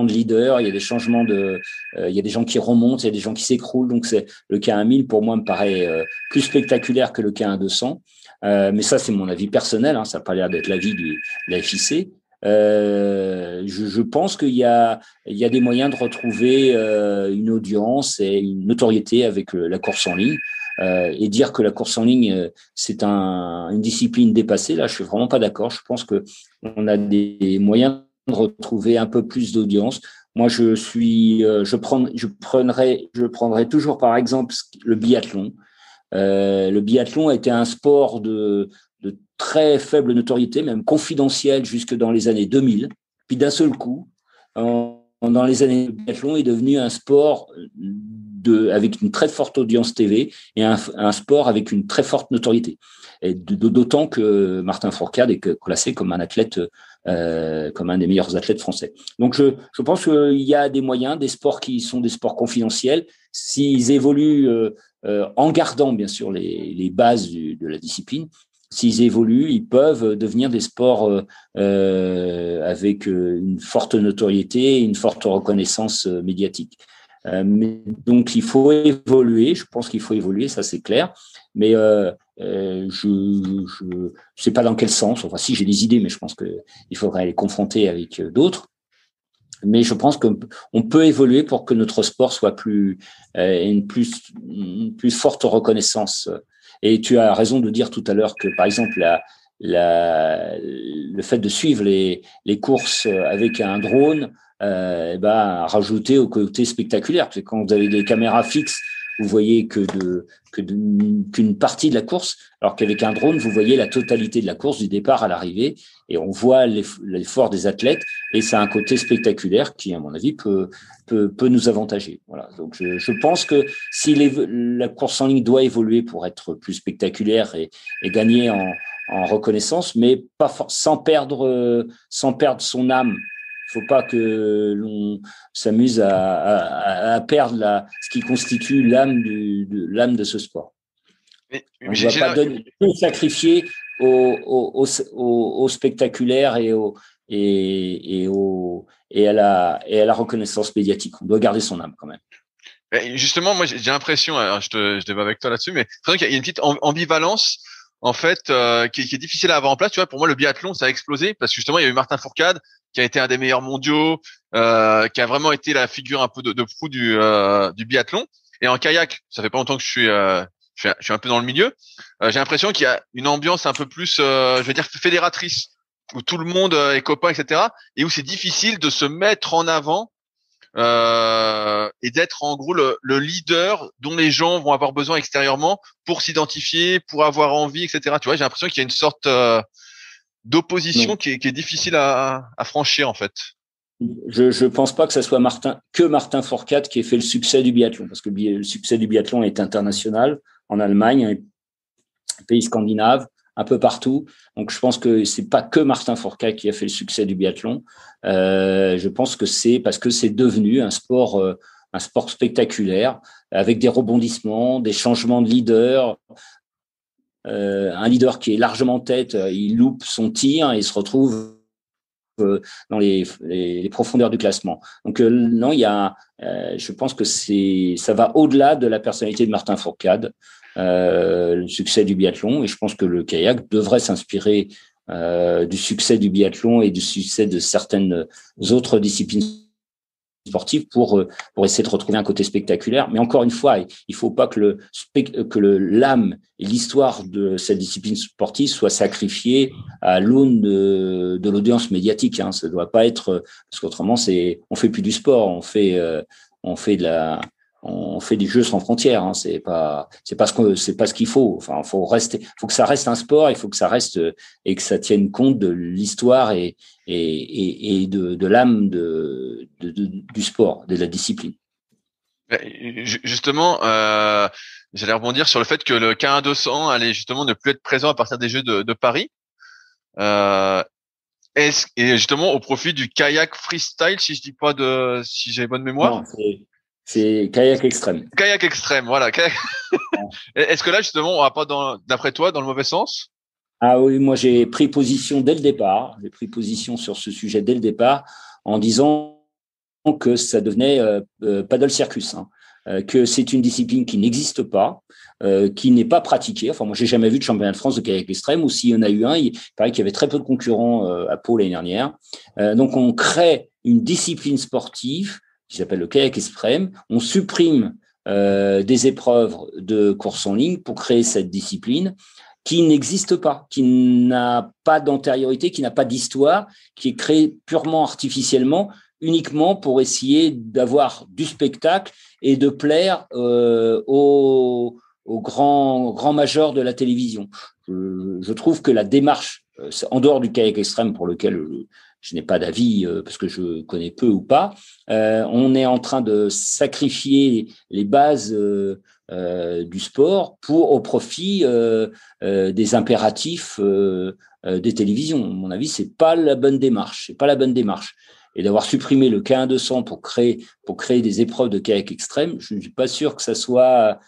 leader, il y a des changements il y a des gens qui remontent, il y a des gens qui s'écroulent. Donc le K1 1000 pour moi me paraît plus spectaculaire que le K1 200. Mais ça, c'est mon avis personnel, ça n'a pas l'air d'être l'avis de la FIC. Je pense qu'il y a des moyens de retrouver une audience et une notoriété avec la course en ligne. Et dire que la course en ligne c'est une discipline dépassée, là je suis vraiment pas d'accord. Je pense que on a des moyens de retrouver un peu plus d'audience. Moi je prendrais toujours par exemple le biathlon. Le biathlon a été un sport de très faible notoriété, même confidentiel jusque dans les années 2000. Puis d'un seul coup, en pendant les années, le biathlon est devenu un sport avec une très forte audience TV et un sport avec une très forte notoriété. Et d'autant que Martin Fourcade est classé comme un athlète, comme un des meilleurs athlètes français. Donc, je pense qu'il y a des moyens, des sports qui sont des sports confidentiels. S'ils évoluent en gardant, bien sûr, les bases de la discipline, s'ils évoluent, ils peuvent devenir des sports avec une forte notoriété et une forte reconnaissance médiatique. Mais donc, il faut évoluer. Je pense qu'il faut évoluer, ça c'est clair. Mais je sais pas dans quel sens. Enfin, si j'ai des idées, mais je pense qu'il faudrait les confronter avec d'autres. Mais je pense qu'on peut évoluer pour que notre sport soit une plus forte reconnaissance. Et tu as raison de dire tout à l'heure que, par exemple, le fait de suivre les courses avec un drone, rajouter au côté spectaculaire. Parce que quand vous avez des caméras fixes, vous voyez qu'une partie de la course, alors qu'avec un drone, vous voyez la totalité de la course du départ à l'arrivée, et on voit l'effort des athlètes, et ça a un côté spectaculaire qui, à mon avis, peut nous avantager. Voilà. Donc, je pense que si la course en ligne doit évoluer pour être plus spectaculaire et gagner en reconnaissance, mais pas sans perdre son âme. Il ne faut pas que l'on s'amuse à perdre ce qui constitue l'âme de ce sport. On ne va pas tout sacrifier au spectaculaire et à la reconnaissance médiatique. On doit garder son âme quand même. Justement, moi j'ai l'impression, alors je débat avec toi là-dessus, mais c'est vrai qu'il y a une petite ambivalence en fait qui est difficile à avoir en place. Tu vois, pour moi le biathlon ça a explosé parce que justement il y a eu Martin Fourcade qui a été un des meilleurs mondiaux, qui a vraiment été la figure un peu de proue du biathlon. Et en kayak, ça fait pas longtemps que je suis un peu dans le milieu. J'ai l'impression qu'il y a une ambiance un peu plus, je vais dire fédératrice, où tout le monde est copain, etc. Et où c'est difficile de se mettre en avant et d'être en gros le leader dont les gens vont avoir besoin extérieurement pour s'identifier, pour avoir envie, etc. Tu vois, j'ai l'impression qu'il y a une sorte d'opposition qui est difficile à franchir en fait. Je pense pas que ça soit Martin Fourcade qui ait fait le succès du biathlon, parce que le succès du biathlon est international en Allemagne, pays scandinaves, un peu partout. Donc je pense que c'est pas que Martin Fourcade qui a fait le succès du biathlon. Je pense que c'est parce que c'est devenu un sport spectaculaire avec des rebondissements, des changements de leader. Un leader qui est largement en tête, il loupe son tir et il se retrouve dans les profondeurs du classement. Donc non, je pense que ça va au-delà de la personnalité de Martin Fourcade, le succès du biathlon, et je pense que le kayak devrait s'inspirer du succès du biathlon et du succès de certaines autres disciplines sportive pour essayer de retrouver un côté spectaculaire. Mais encore une fois, il faut pas que l'âme et l'histoire de cette discipline sportive soient sacrifiées à l'aune de l'audience médiatique. Hein. Ça doit pas être, parce qu'autrement on fait plus du sport, on fait des jeux sans frontières. Hein. C'est pas ce qu'il faut. Enfin, faut que ça reste un sport. Il faut que ça reste et que ça tienne compte de l'histoire et de l'âme du sport, de la discipline. Justement, j'allais rebondir sur le fait que le K1 200 allait justement ne plus être présent à partir des Jeux de Paris. Et justement au profit du kayak freestyle, si j'ai bonne mémoire. Non, c'est kayak extrême. Kayak extrême, voilà. Est-ce que là, justement, on va pas d'après toi, dans le mauvais sens? Ah oui, moi, j'ai pris position dès le départ. J'ai pris position sur ce sujet dès le départ en disant que ça devenait paddle circus, hein, que c'est une discipline qui n'existe pas, qui n'est pas pratiquée. Enfin, moi, j'ai jamais vu de championnat de France de kayak extrême, ou s'il y en a eu un, il paraît qu'il y avait très peu de concurrents à Pau l'année dernière. Donc, on crée une discipline sportive qui s'appelle le kayak extrême. On supprime des épreuves de course en ligne pour créer cette discipline qui n'existe pas, qui n'a pas d'antériorité, qui n'a pas d'histoire, qui est créée purement artificiellement, uniquement pour essayer d'avoir du spectacle et de plaire aux grands majeurs de la télévision. Je trouve que la démarche, en dehors du kayak extrême pour lequel je n'ai pas d'avis parce que je connais peu ou pas. On est en train de sacrifier les bases du sport au profit des impératifs des télévisions. À mon avis, c'est pas la bonne démarche. C'est pas la bonne démarche. Et d'avoir supprimé le K1 200 pour créer des épreuves de kayak extrême, je ne suis pas sûr que ça soit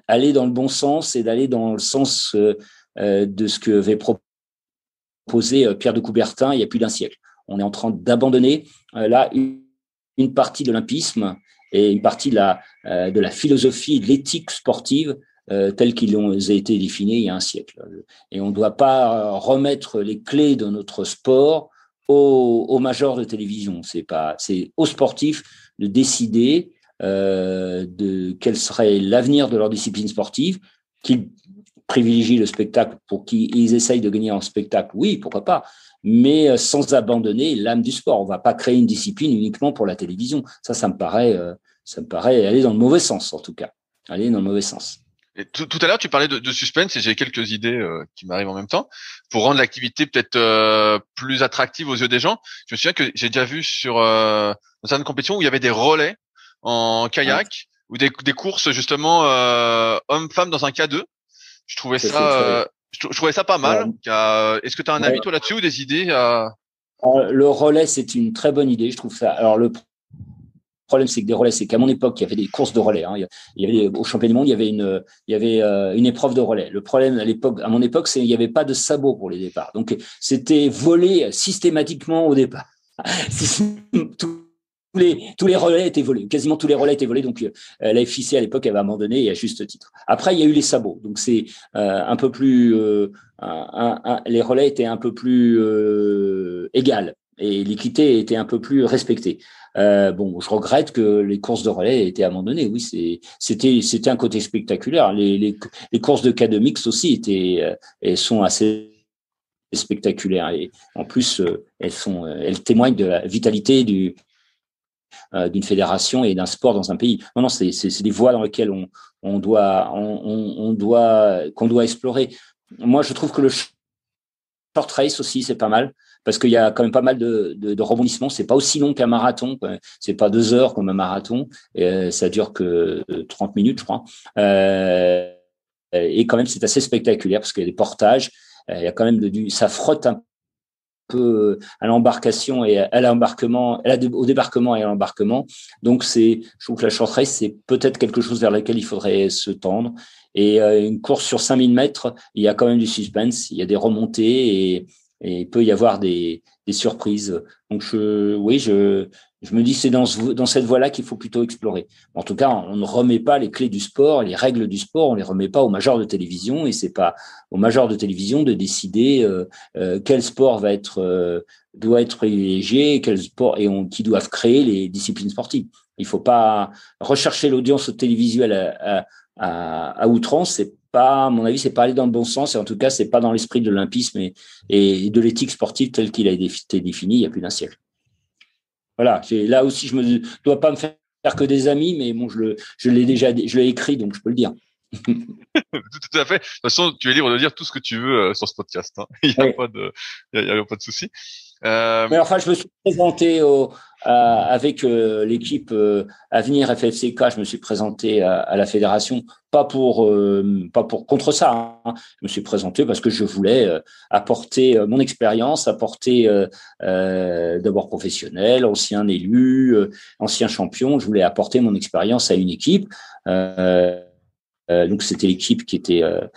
aller dans le bon sens et d'aller dans le sens de ce que avait proposé Pierre de Coubertin il y a plus d'un siècle. On est en train d'abandonner là une partie de l'olympisme et une partie de la philosophie, de l'éthique sportive telle qu'ils ont été définis il y a un siècle. Et on ne doit pas remettre les clés de notre sport aux majors de télévision. C'est aux sportifs de décider de quel serait l'avenir de leur discipline sportive, qu'ils privilégient le spectacle pour qu'ils essayent de gagner en spectacle, oui, pourquoi pas, mais sans abandonner l'âme du sport. On ne va pas créer une discipline uniquement pour la télévision. Ça me paraît aller dans le mauvais sens, en tout cas. Aller dans le mauvais sens. Et tout à l'heure, tu parlais de suspense et j'ai quelques idées qui m'arrivent en même temps pour rendre l'activité peut-être plus attractive aux yeux des gens. Je me souviens que j'ai déjà vu dans certaines compétitions où il y avait des relais en kayak ou des courses justement hommes-femmes dans un K2. Je trouvais ça pas mal. Est-ce que tu as un avis toi là-dessus ou des idées Le relais, c'est une très bonne idée. Je trouve ça. Alors le problème, c'est que des relais, c'est qu'à mon époque, il y avait des courses de relais. Il y avait au championnat du monde, il y avait une épreuve de relais. Le problème à mon époque, c'est qu'il n'y avait pas de sabots pour les départs. Donc, c'était volé systématiquement au départ. Tous les relais étaient volés. Quasiment tous les relais étaient volés. Donc, la FIC à l'époque avait abandonné et à juste titre. Après, il y a eu les sabots. Donc, c'est un peu plus. Les relais étaient un peu plus égales et l'équité était un peu plus respectée. Je regrette que les courses de relais aient été abandonnées. Oui, c'était un côté spectaculaire. Les courses de K2 mixtes aussi sont assez spectaculaires et en plus elles témoignent de la vitalité d'une fédération et d'un sport dans un pays. Non, c'est des voies dans lesquelles qu'on doit explorer. Moi, je trouve que le short race aussi, c'est pas mal. Parce qu'il y a quand même pas mal de rebondissements. C'est pas aussi long qu'un marathon. C'est pas 2 heures comme un marathon. Ça dure que 30 minutes, je crois. Et quand même, c'est assez spectaculaire parce qu'il y a des portages. Il y a quand même ça frotte un peu à l'embarcation et à l'embarquement, au débarquement et à l'embarquement. Donc je trouve que la short race, c'est peut-être quelque chose vers lequel il faudrait se tendre. Et une course sur 5000 mètres, il y a quand même du suspense. Il y a des remontées et il peut y avoir des surprises. Donc je me dis c'est dans cette voie-là qu'il faut plutôt explorer. En tout cas, on ne remet pas les clés du sport, les règles du sport, on les remet pas aux majors de télévision et c'est pas aux majors de télévision de décider quel sport doit être privilégié, quel sport qui doivent créer les disciplines sportives. Il faut pas rechercher l'audience télévisuelle à outrance. C'est pas, à mon avis, c'est pas aller dans le bon sens et en tout cas, c'est pas dans l'esprit de l'olympisme et de l'éthique sportive tel qu'il a été défini il y a plus d'un siècle. Voilà. Là aussi, je me dois pas me faire que des amis, mais bon, je l'ai écrit, donc je peux le dire. Tout à fait. De toute façon, tu es libre de dire tout ce que tu veux sur ce podcast. Hein. Il n'y a pas de souci. Mais enfin, je me suis présenté avec l'équipe Avenir FFCK. Je me suis présenté à la fédération, pas pour contre ça. Hein. Je me suis présenté parce que je voulais apporter mon expérience, apporter d'abord professionnel, ancien élu, ancien champion. Je voulais apporter mon expérience à une équipe. Donc c'était l'équipe qui a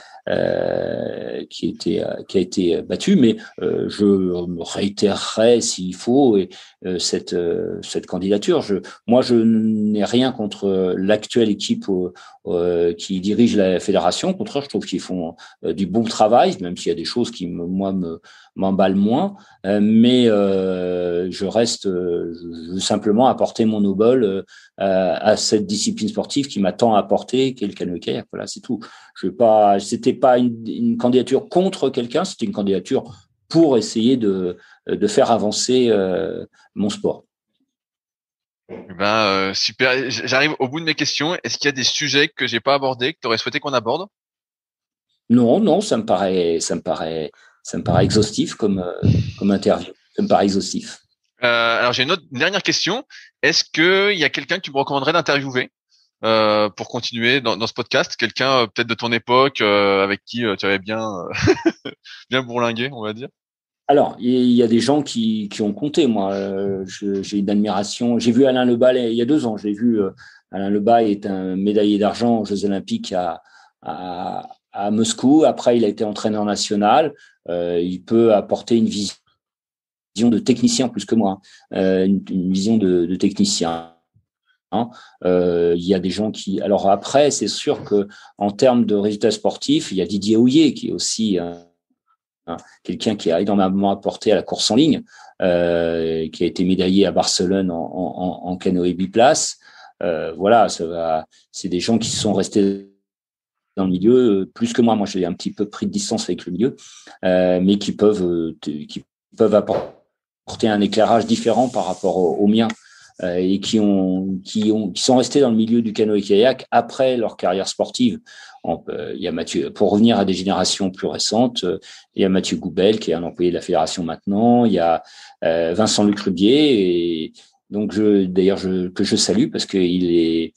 été battue, mais je me réitérerai s'il faut cette candidature. Moi, je n'ai rien contre l'actuelle équipe qui dirige la fédération. Au contraire, je trouve qu'ils font du bon travail, même s'il y a des choses qui m'emballent moins. Mais je veux simplement apporter mon obol à cette discipline sportive qui m'a tant apporté, qu'est le canoë-kayak. Voilà, c'est tout. C'était pas une candidature contre quelqu'un, c'était une candidature pour essayer de faire avancer mon sport. Super. J'arrive au bout de mes questions. Est-ce qu'il y a des sujets que j'ai pas abordés, que tu aurais souhaité qu'on aborde? Non, ça me paraît exhaustif comme interview. ça me paraît exhaustif. Alors j'ai une dernière question. Est-ce qu'il y a quelqu'un que tu me recommanderais d'interviewer pour continuer dans ce podcast? Quelqu'un peut-être de ton époque avec qui tu avais bien bien bourlingué, on va dire. Alors, il y a des gens qui ont compté. Moi, j'ai une admiration. J'ai vu Alain Lebas il y a 2 ans. J'ai vu Alain Lebas est un médaillé d'argent aux Jeux Olympiques à Moscou. Après, il a été entraîneur national. Il peut apporter une vision de technicien plus que moi, une vision de technicien. Il y a des gens qui. Alors après, c'est sûr que en termes de résultats sportifs, il y a Didier Houillet qui est aussi quelqu'un qui a énormément apporté à la course en ligne, qui a été médaillé à Barcelone en canoë biplace. Voilà, c'est des gens qui sont restés dans le milieu plus que moi. Moi, j'ai un petit peu pris de distance avec le milieu, mais qui peuvent apporter un éclairage différent par rapport au mien. Et qui sont restés dans le milieu du canoë-kayak après leur carrière sportive. Il y a Mathieu, pour revenir à des générations plus récentes, il y a Mathieu Goubel qui est un employé de la fédération maintenant. Il y a Vincent Lecrubier, et donc que je salue parce que j'ai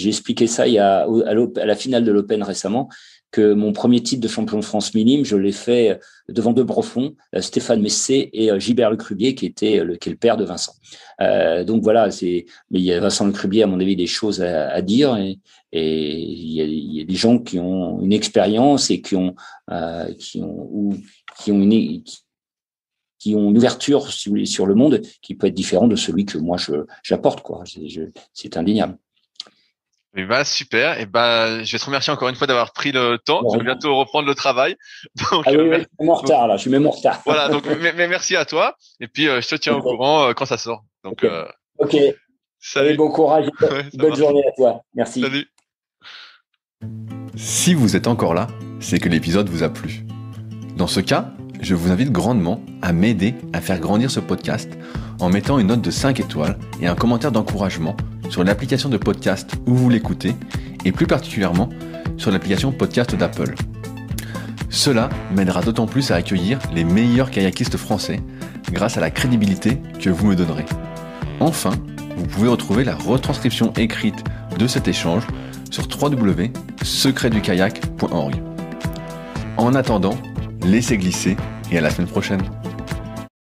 expliqué ça à la finale de l'Open récemment, que mon premier titre de champion de France minime, je l'ai fait devant 2 brefons, Stéphane Messé et Gilbert Lecrubier, qui est le père de Vincent. Donc voilà, mais il y a Vincent Lecrubier, à mon avis, des choses à dire, et il y a des gens qui ont une expérience et qui ont une ouverture sur le monde qui peut être différente de celui que moi j'apporte, quoi. C'est indéniable. Et super. Et je vais te remercier encore une fois d'avoir pris le temps. Je vais bientôt reprendre le travail. Donc, oui, je suis même en retard là. Je suis même en retard. Voilà. Donc, mais merci à toi. Et puis, je te tiens au courant quand ça sort. Donc, ok. Salut. Allez, bon courage. Bonne journée à toi. Merci. Salut. Si vous êtes encore là, c'est que l'épisode vous a plu. Dans ce cas, je vous invite grandement à m'aider à faire grandir ce podcast en mettant une note de 5 étoiles et un commentaire d'encouragement sur l'application de podcast où vous l'écoutez, et plus particulièrement sur l'application podcast d'Apple. Cela m'aidera d'autant plus à accueillir les meilleurs kayakistes français grâce à la crédibilité que vous me donnerez. Enfin, vous pouvez retrouver la retranscription écrite de cet échange sur www.secretdukayak.org. En attendant, laissez glisser et à la semaine prochaine.